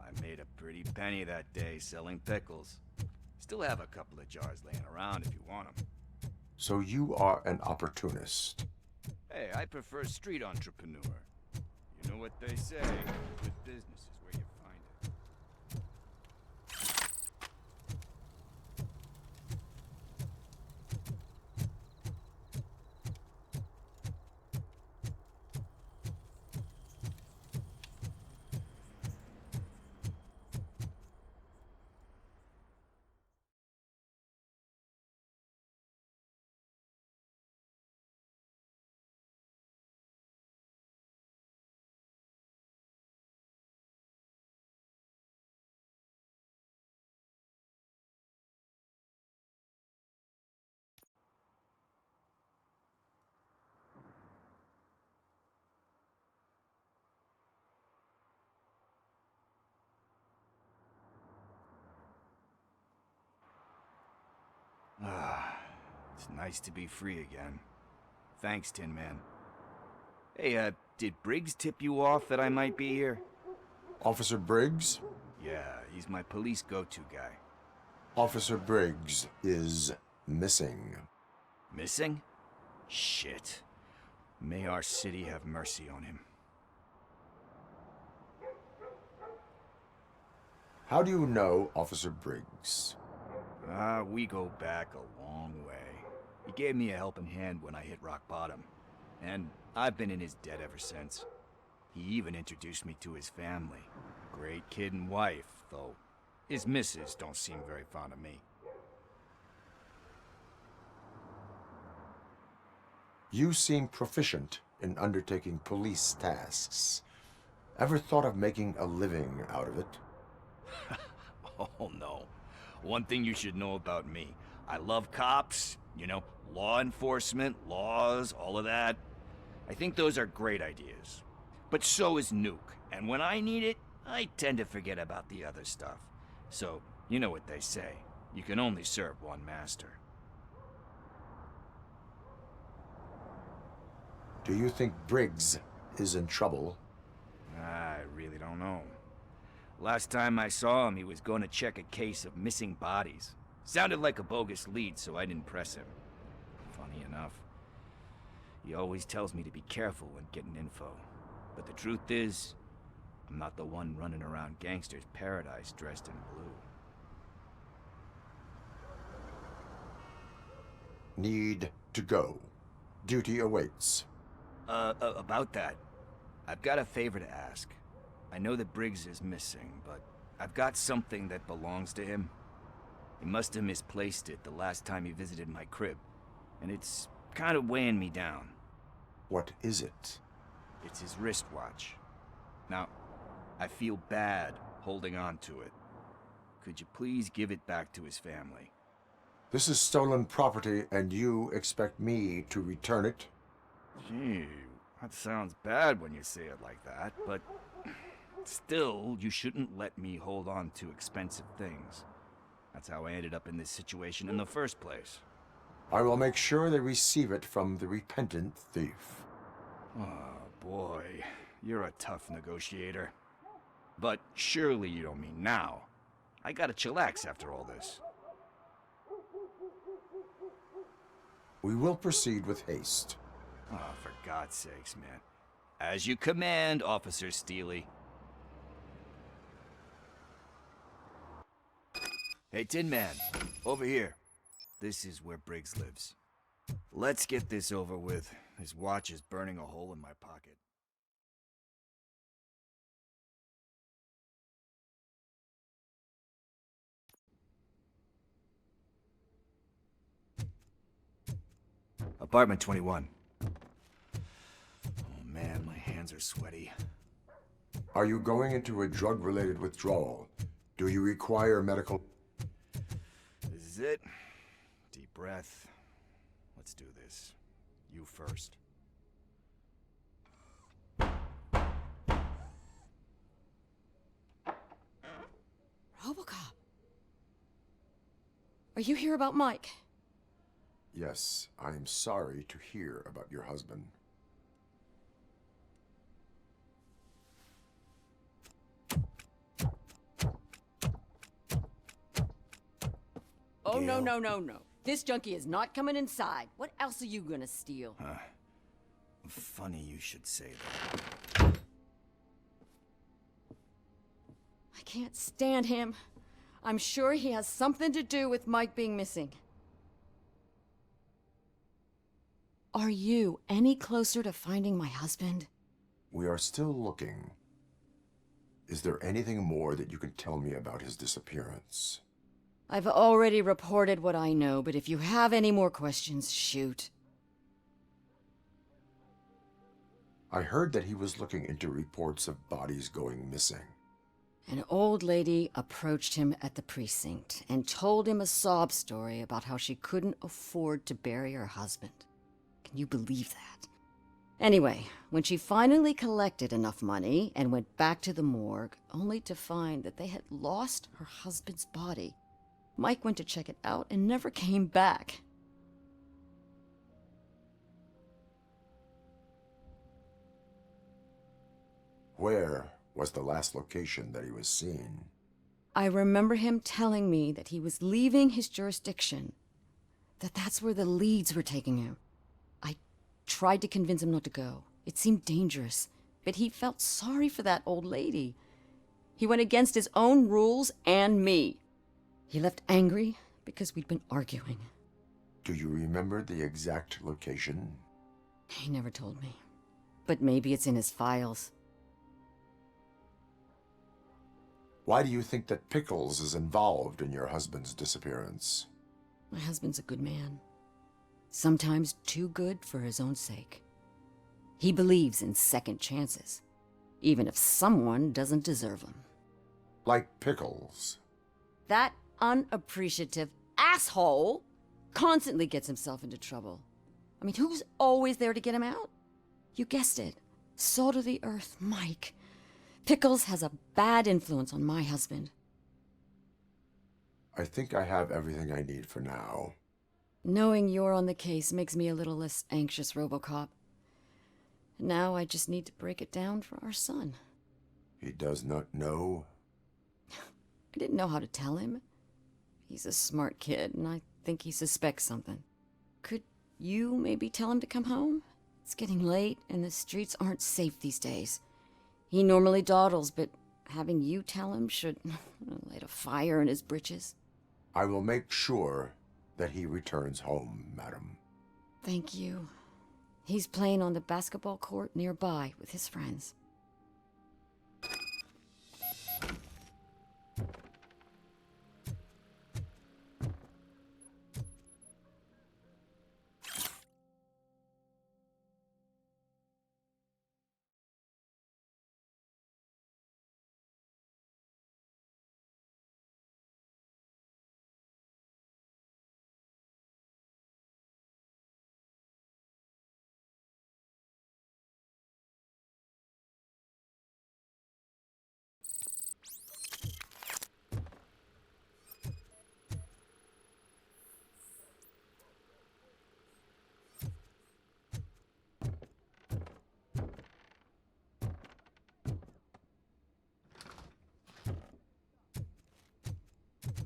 I made a pretty penny that day selling pickles. Still have a couple of jars laying around if you want them. So you are an opportunist. Hey, I prefer street entrepreneur. You know what they say, good business is where you find it. It's nice to be free again. Thanks, Tin Man. Hey, did Briggs tip you off that I might be here? Officer Briggs? Yeah, he's my police go-to guy. Officer Briggs is missing. Missing? Shit. May our city have mercy on him. How do you know Officer Briggs? We go back a long way. He gave me a helping hand when I hit rock bottom. And I've been in his debt ever since. He even introduced me to his family. Great kid and wife, though his missus don't seem very fond of me. You seem proficient in undertaking police tasks. Ever thought of making a living out of it? Oh no. One thing you should know about me. I love cops, you know, law enforcement, laws, all of that. I think those are great ideas. But so is Nuke, and when I need it, I tend to forget about the other stuff. So, you know what they say. You can only serve one master. Do you think Briggs is in trouble? I really don't know. Last time I saw him, he was going to check a case of missing bodies. Sounded like a bogus lead, so I didn't press him. Funny enough. He always tells me to be careful when getting info. But the truth is, I'm not the one running around gangster's paradise dressed in blue. Need to go. Duty awaits. About that, I've got a favor to ask. I know that Briggs is missing, but I've got something that belongs to him. He must have misplaced it the last time he visited my crib, and it's kind of weighing me down. What is it? It's his wristwatch. Now, I feel bad holding on to it. Could you please give it back to his family? This is stolen property, and you expect me to return it? Gee, that sounds bad when you say it like that, but still, you shouldn't let me hold on to expensive things. That's how I ended up in this situation in the first place. I will make sure they receive it from the repentant thief. Oh, boy. You're a tough negotiator. But surely you don't mean now. I gotta chillax after all this. We will proceed with haste. Oh, for God's sakes, man. As you command, Officer Steely. Hey, Tin Man, over here. This is where Briggs lives. Let's get this over with. His watch is burning a hole in my pocket. Apartment 21. Oh man, my hands are sweaty. Are you going into a drug-related withdrawal? Do you require medical... This is it. Deep breath. Let's do this. You first. ROBOCOP. Are you here about Mike? Yes, I am sorry to hear about your husband. Oh, no, no, no, no. This junkie is not coming inside. What else are you gonna steal? Funny you should say that. I can't stand him. I'm sure he has something to do with Mike being missing. Are you any closer to finding my husband? We are still looking. Is there anything more that you can tell me about his disappearance? I've already reported what I know, but if you have any more questions, shoot. I heard that he was looking into reports of bodies going missing. An old lady approached him at the precinct and told him a sob story about how she couldn't afford to bury her husband. Can you believe that? Anyway, when she finally collected enough money and went back to the morgue, only to find that they had lost her husband's body, Mike went to check it out and never came back. Where was the last location that he was seen? I remember him telling me that he was leaving his jurisdiction, that's where the leads were taking him. I tried to convince him not to go. It seemed dangerous, but he felt sorry for that old lady. He went against his own rules and me. He left angry because we'd been arguing. Do you remember the exact location? He never told me, but maybe it's in his files. Why do you think that Pickles is involved in your husband's disappearance? My husband's a good man. Sometimes too good for his own sake. He believes in second chances, even if someone doesn't deserve them. Like Pickles. That unappreciative asshole constantly gets himself into trouble. I mean, who's always there to get him out? You guessed it. Salt of the earth, Mike. Pickles has a bad influence on my husband. I think I have everything I need for now. Knowing you're on the case makes me a little less anxious, ROBOCOP. Now I just need to break it down for our son. He does not know? I didn't know how to tell him. He's a smart kid, and I think he suspects something. Could you maybe tell him to come home? It's getting late, and the streets aren't safe these days. He normally dawdles, but having you tell him should light a fire in his britches. I will make sure that he returns home, madam. Thank you. He's playing on the basketball court nearby with his friends.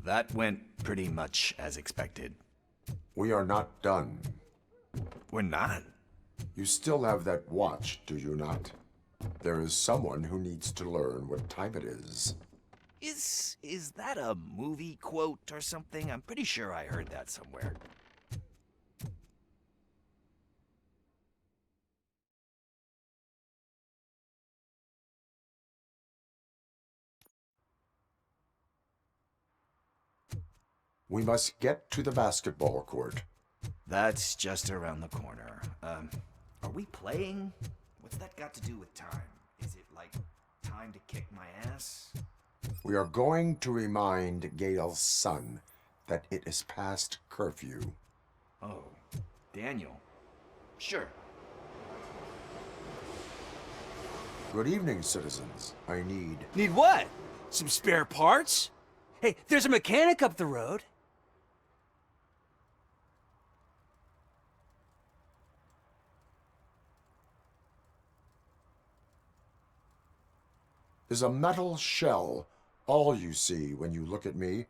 That went pretty much as expected. We are not done. We're not? You still have that watch, do you not? There is someone who needs to learn what time it is. Is that a movie quote or something? I'm pretty sure I heard that somewhere. We must get to the basketball court. That's just around the corner. Are we playing? What's that got to do with time? Is it like time to kick my ass? We are going to remind Gail's son that it is past curfew. Oh, Daniel. Sure. Good evening, citizens. I need... Need what? Some spare parts? Hey, there's a mechanic up the road. Is a metal shell all you see when you look at me?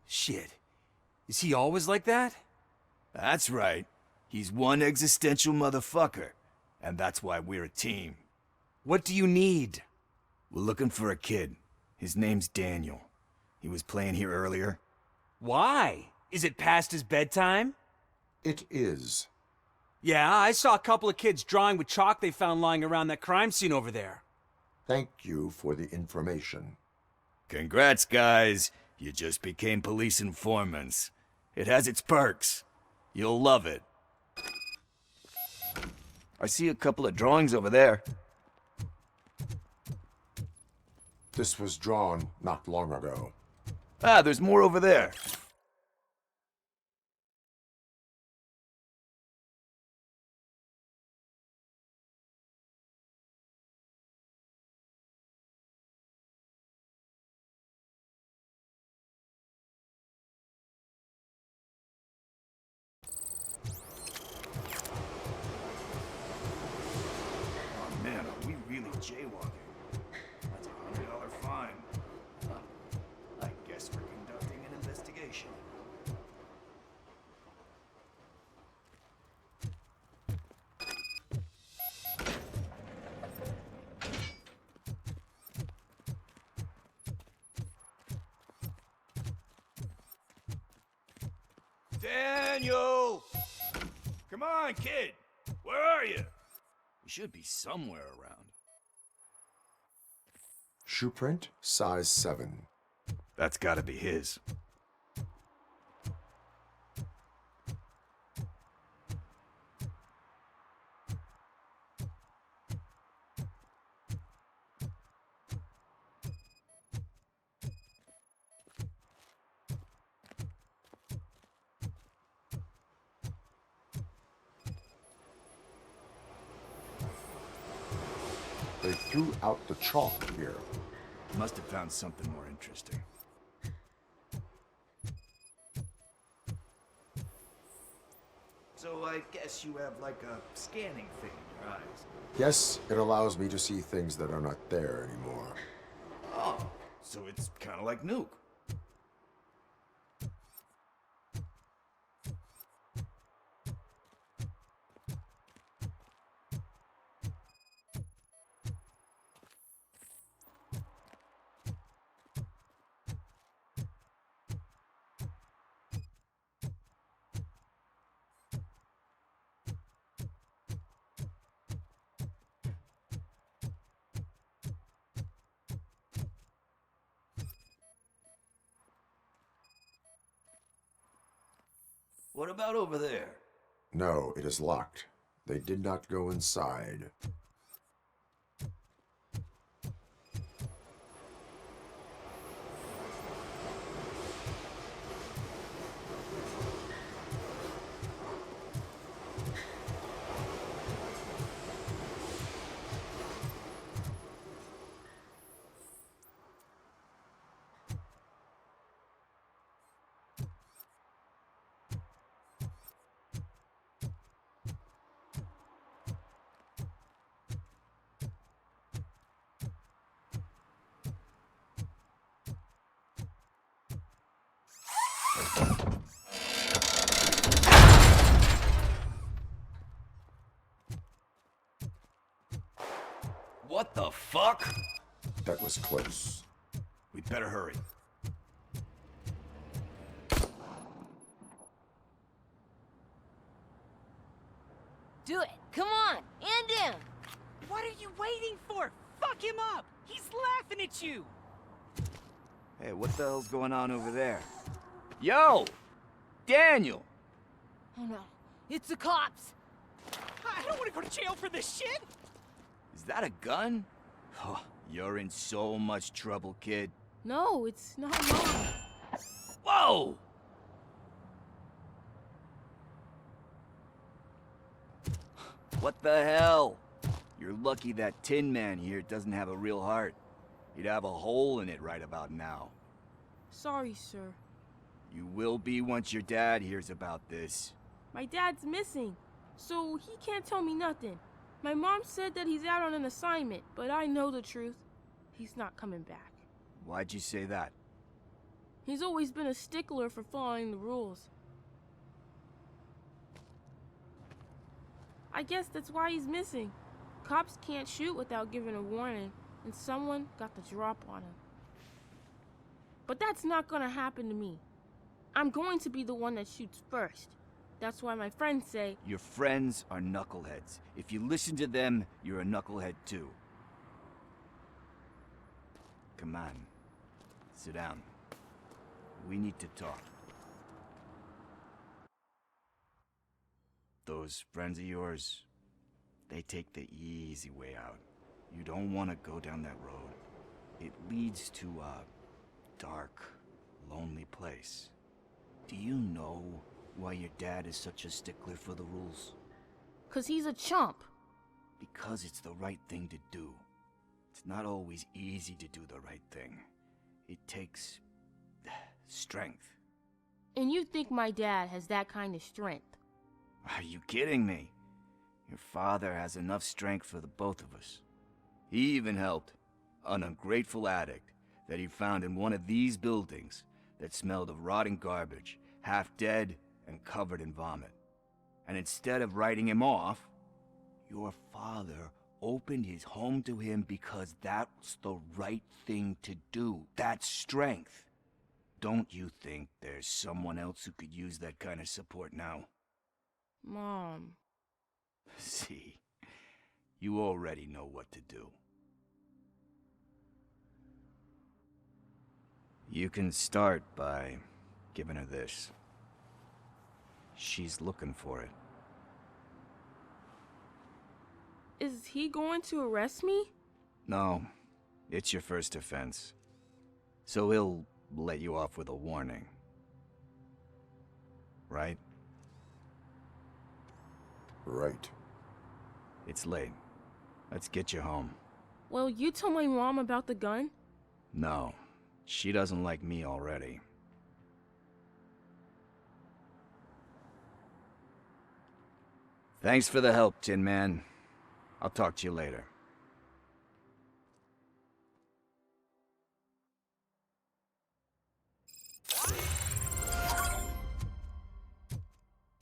Shit. Is he always like that? That's right. He's one existential motherfucker. And that's why we're a team. What do you need? We're looking for a kid. His name's Daniel. He was playing here earlier. Why? Is it past his bedtime? It is. Yeah, I saw a couple of kids drawing with chalk they found lying around that crime scene over there. Thank you for the information. Congrats, guys. You just became police informants. It has its perks. You'll love it. I see a couple of drawings over there. This was drawn not long ago. Ah, there's more over there. Oh man, are we really jaywalking? Daniel! Come on, kid! Where are you? You should be somewhere around. Shoe print, size 7. That's gotta be his. They threw out the chalk here. Must have found something more interesting. So I guess you have like a scanning thing in your eyes. Yes, it allows me to see things that are not there anymore. Oh, so it's kind of like Nuke. What about over there? No, it is locked. They did not go inside. What the fuck? That was close. We'd better hurry. Do it. Come on. End him. What are you waiting for? Fuck him up! He's laughing at you! Hey, what the hell's going on over there? Yo! Daniel! Oh no. It's the cops. I don't want to go to jail for this shit! Is that a gun? Oh, you're in so much trouble, kid. No, it's not mine. Whoa! What the hell? You're lucky that Tin Man here doesn't have a real heart. He'd have a hole in it right about now. Sorry, sir. You will be once your dad hears about this. My dad's missing, so he can't tell me nothing. My mom said that he's out on an assignment, but I know the truth. He's not coming back. Why'd you say that? He's always been a stickler for following the rules. I guess that's why he's missing. Cops can't shoot without giving a warning, and someone got the drop on him. But that's not gonna happen to me. I'm going to be the one that shoots first. That's why my friends say... Your friends are knuckleheads. If you listen to them, you're a knucklehead too. Come on. Sit down. We need to talk. Those friends of yours, they take the easy way out. You don't want to go down that road. It leads to a dark, lonely place. Do you know why your dad is such a stickler for the rules? 'Cause he's a chump. Because it's the right thing to do. It's not always easy to do the right thing. It takes strength. And you think my dad has that kind of strength? Are you kidding me? Your father has enough strength for the both of us. He even helped an ungrateful addict that he found in one of these buildings that smelled of rotting garbage, half dead and covered in vomit. And instead of writing him off, your father opened his home to him because that's the right thing to do. That's strength. don't you think there's someone else who could use that kind of support now? Mom. See, you already know what to do. You can start by giving her this. She's looking for it. Is he going to arrest me? No, it's your first offense. So he'll let you off with a warning. Right? Right. It's late. Let's get you home. Well, you tell my mom about the gun? No, she doesn't like me already. Thanks for the help, Tin Man. I'll talk to you later.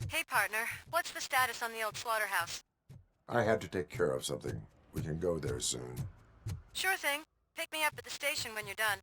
Hey, partner. What's the status on the old slaughterhouse? I had to take care of something. We can go there soon. Sure thing. Pick me up at the station when you're done.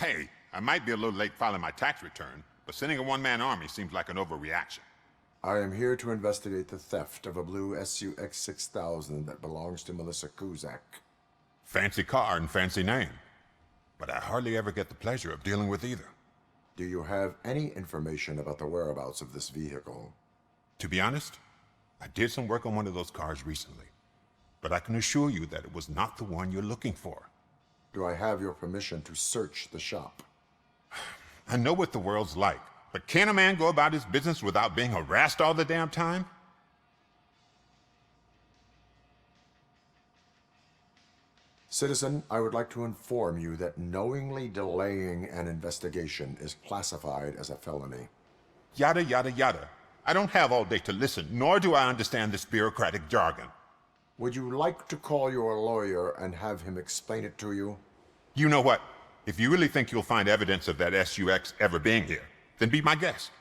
Hey, I might be a little late filing my tax return, but sending a one-man army seems like an overreaction. I am here to investigate the theft of a blue SUX 6000 that belongs to Melissa Kuzak. Fancy car and fancy name, but I hardly ever get the pleasure of dealing with either. Do you have any information about the whereabouts of this vehicle? To be honest, I did some work on one of those cars recently, but I can assure you that it was not the one you're looking for. Do I have your permission to search the shop? I know what the world's like, but can a man go about his business without being harassed all the damn time? Citizen, I would like to inform you that knowingly delaying an investigation is classified as a felony. Yada, yada, yada. I don't have all day to listen, nor do I understand this bureaucratic jargon. Would you like to call your lawyer and have him explain it to you? You know what? If you really think you'll find evidence of that SUX ever being here, then be my guest.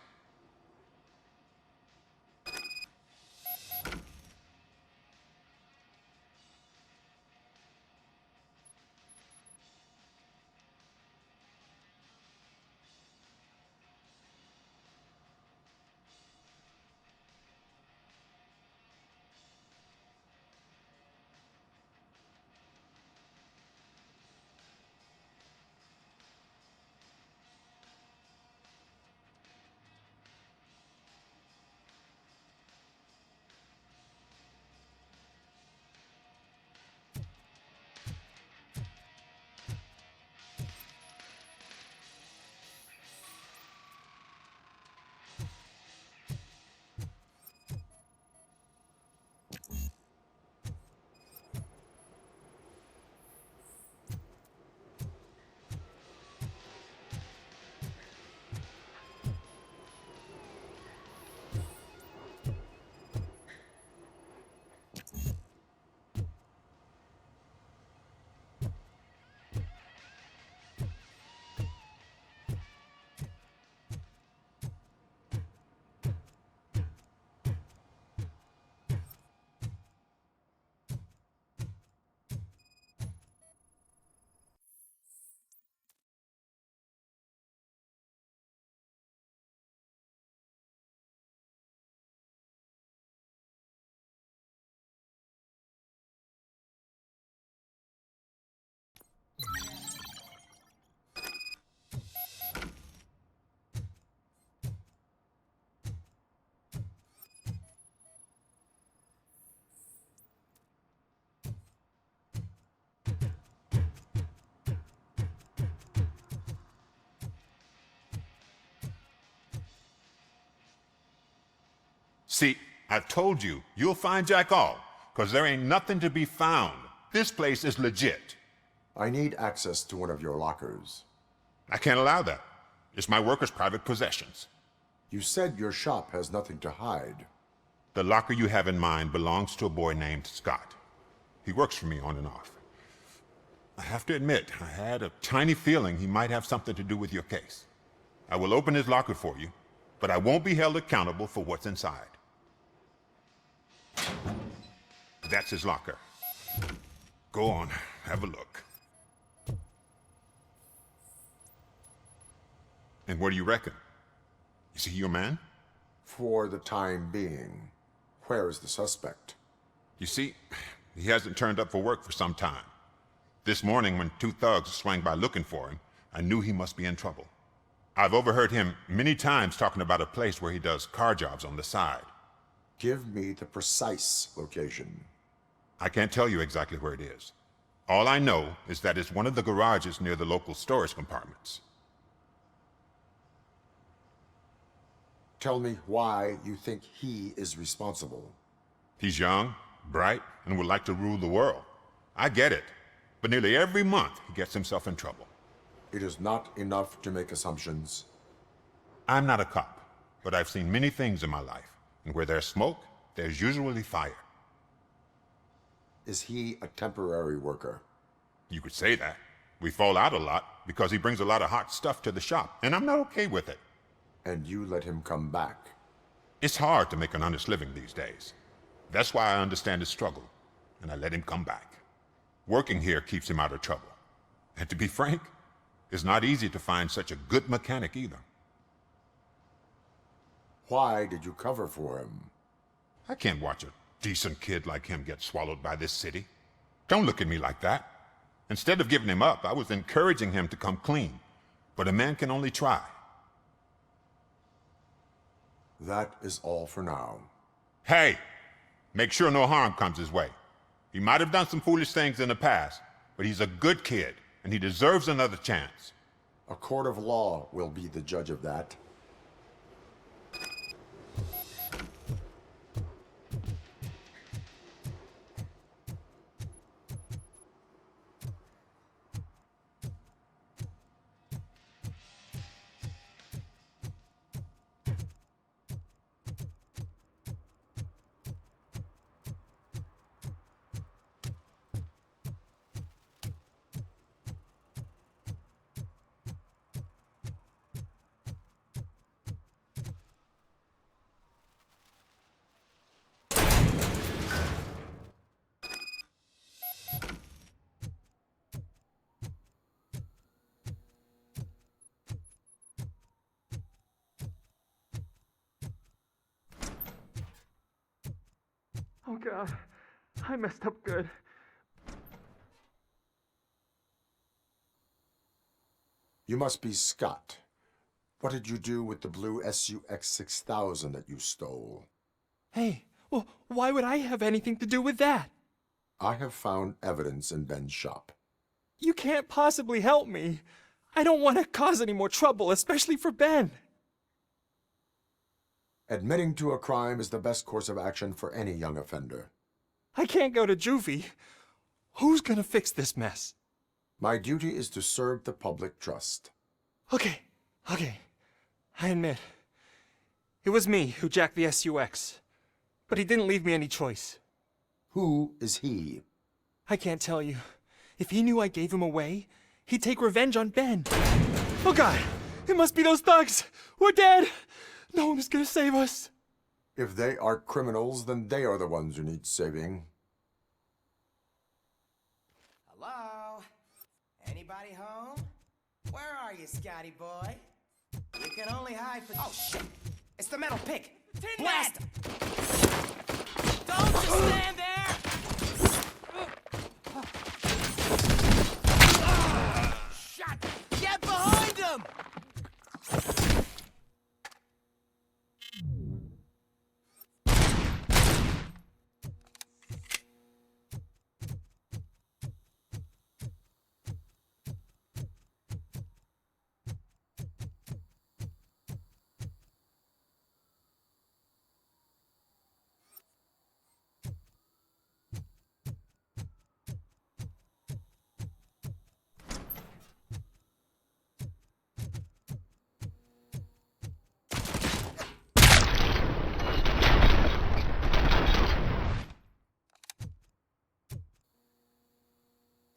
See, I've told you, you'll find Jack all, because there ain't nothing to be found. This place is legit. I need access to one of your lockers. I can't allow that. It's my workers' private possessions. You said your shop has nothing to hide. The locker you have in mind belongs to a boy named Scott. He works for me on and off. I have to admit, I had a tiny feeling he might have something to do with your case. I will open his locker for you, but I won't be held accountable for what's inside. That's his locker. Go on, have a look. And what do you reckon? Is he your man? For the time being. Where is the suspect? You see, he hasn't turned up for work for some time. This morning, when two thugs swang by looking for him, I knew he must be in trouble. I've overheard him many times talking about a place where he does car jobs on the side. Give me the precise location. I can't tell you exactly where it is. All I know is that it's one of the garages near the local storage compartments. Tell me why you think he is responsible. He's young, bright, and would like to rule the world. I get it. But nearly every month, he gets himself in trouble. It is not enough to make assumptions. I'm not a cop, but I've seen many things in my life. And where there's smoke, there's usually fire. Is he a temporary worker? You could say that. We fall out a lot because he brings a lot of hot stuff to the shop, and I'm not okay with it. And you let him come back? It's hard to make an honest living these days. That's why I understand his struggle, and I let him come back. Working here keeps him out of trouble. And to be frank, it's not easy to find such a good mechanic either. Why did you cover for him? I can't watch a decent kid like him get swallowed by this city. Don't look at me like that. Instead of giving him up, I was encouraging him to come clean. But a man can only try. That is all for now. Hey, make sure no harm comes his way. He might have done some foolish things in the past, but he's a good kid, and he deserves another chance. A court of law will be the judge of that. Oh God, I messed up good. You must be Scott. What did you do with the blue SUX 6000 that you stole? Hey, well, why would I have anything to do with that? I have found evidence in Ben's shop. You can't possibly help me. I don't want to cause any more trouble, especially for Ben. Admitting to a crime is the best course of action for any young offender. I can't go to juvie. Who's gonna fix this mess? My duty is to serve the public trust. Okay. I admit. It was me who jacked the SUX. But he didn't leave me any choice. Who is he? I can't tell you. If he knew I gave him away, he'd take revenge on Ben. Oh God! It must be those thugs! We're dead! No one is gonna save us. If they are criminals, then they are the ones who need saving. Hello? Anybody home? Where are you, Scotty boy? You can only hide for— Oh, shit! It's the metal pick! Blast him! Don't just stand there! Shot! Get behind him!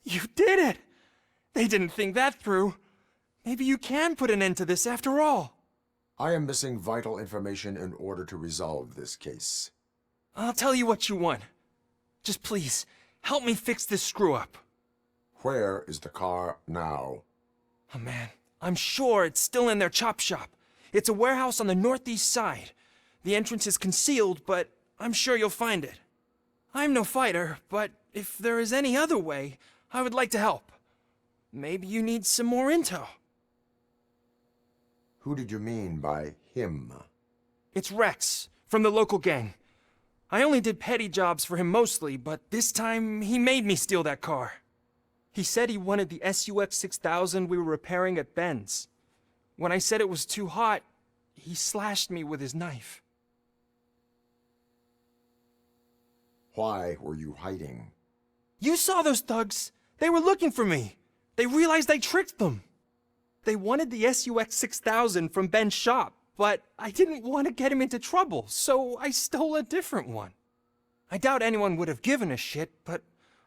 You did it! They didn't think that through. Maybe you can put an end to this after all. I am missing vital information in order to resolve this case. I'll tell you what you want. Just please, help me fix this screw-up. Where is the car now? Oh man, I'm sure it's still in their chop shop. It's a warehouse on the northeast side. The entrance is concealed, but I'm sure you'll find it. I'm no fighter, but if there is any other way, I would like to help. Maybe you need some more intel. Who did you mean by him? It's Rex, from the local gang. I only did petty jobs for him mostly, but this time he made me steal that car. He said he wanted the SUX 6000 we were repairing at Ben's. When I said it was too hot, he slashed me with his knife. Why were you hiding? You saw those thugs. They were looking for me. They realized I tricked them. They wanted the SUX 6000 from Ben's shop, but I didn't want to get him into trouble, so I stole a different one. I doubt anyone would have given a shit, but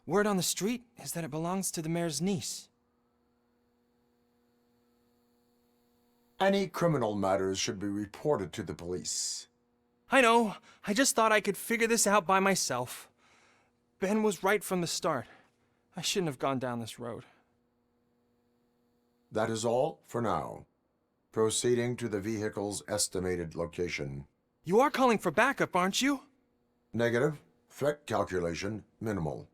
word on the street is that it belongs to the mayor's niece. Any criminal matters should be reported to the police. I know. I just thought I could figure this out by myself. Ben was right from the start. I shouldn't have gone down this road. That is all for now. Proceeding to the vehicle's estimated location. You are calling for backup, aren't you? Negative. Threat calculation minimal.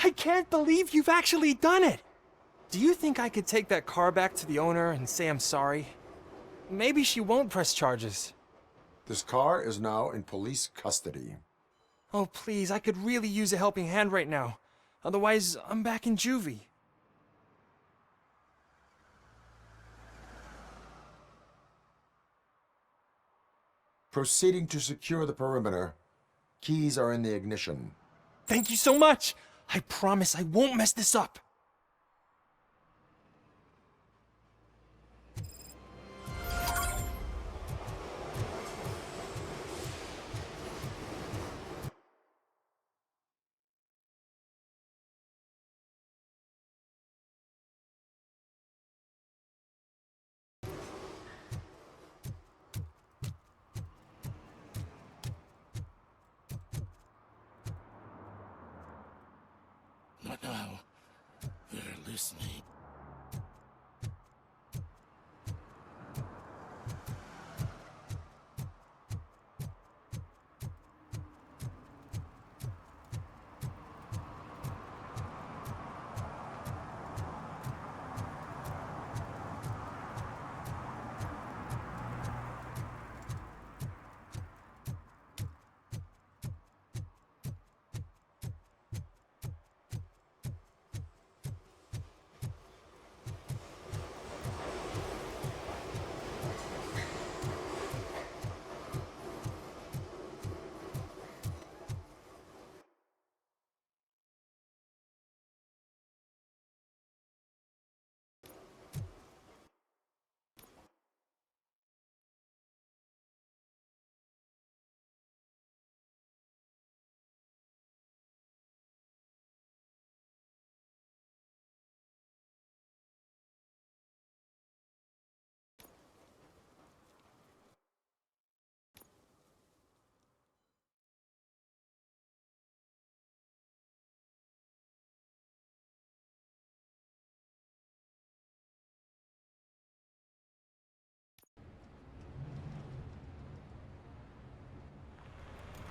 I can't believe you've actually done it! Do you think I could take that car back to the owner and say I'm sorry? Maybe she won't press charges. This car is now in police custody. Oh, please, I could really use a helping hand right now. Otherwise, I'm back in juvie. Proceeding to secure the perimeter. Keys are in the ignition. Thank you so much! I promise I won't mess this up. Not now. They're listening.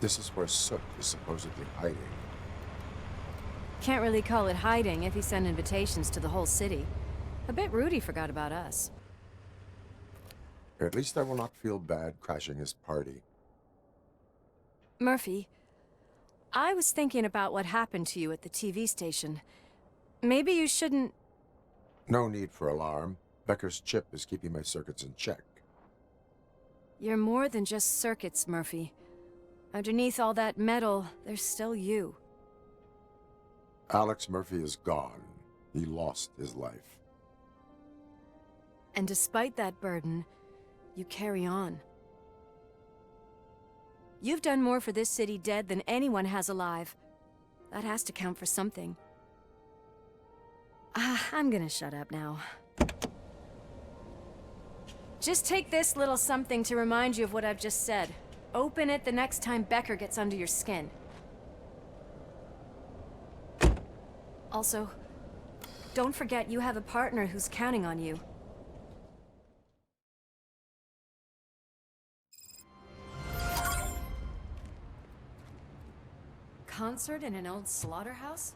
This is where Soot is supposedly hiding. Can't really call it hiding if he sent invitations to the whole city. A bit rude he forgot about us. At least I will not feel bad crashing his party. Murphy, I was thinking about what happened to you at the TV station. Maybe you shouldn't... No need for alarm. Becker's chip is keeping my circuits in check. You're more than just circuits, Murphy. Underneath all that metal, there's still you. Alex Murphy is gone. He lost his life. And despite that burden, you carry on. You've done more for this city dead than anyone has alive. That has to count for something. I'm gonna shut up now. Just take this little something to remind you of what I've just said. Open it the next time Becker gets under your skin. Also, don't forget you have a partner who's counting on you. Concert in an old slaughterhouse?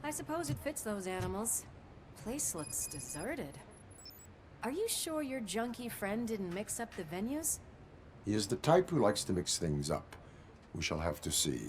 I suppose it fits those animals. Place looks deserted. Are you sure your junkie friend didn't mix up the venues? He is the type who likes to mix things up. We shall have to see.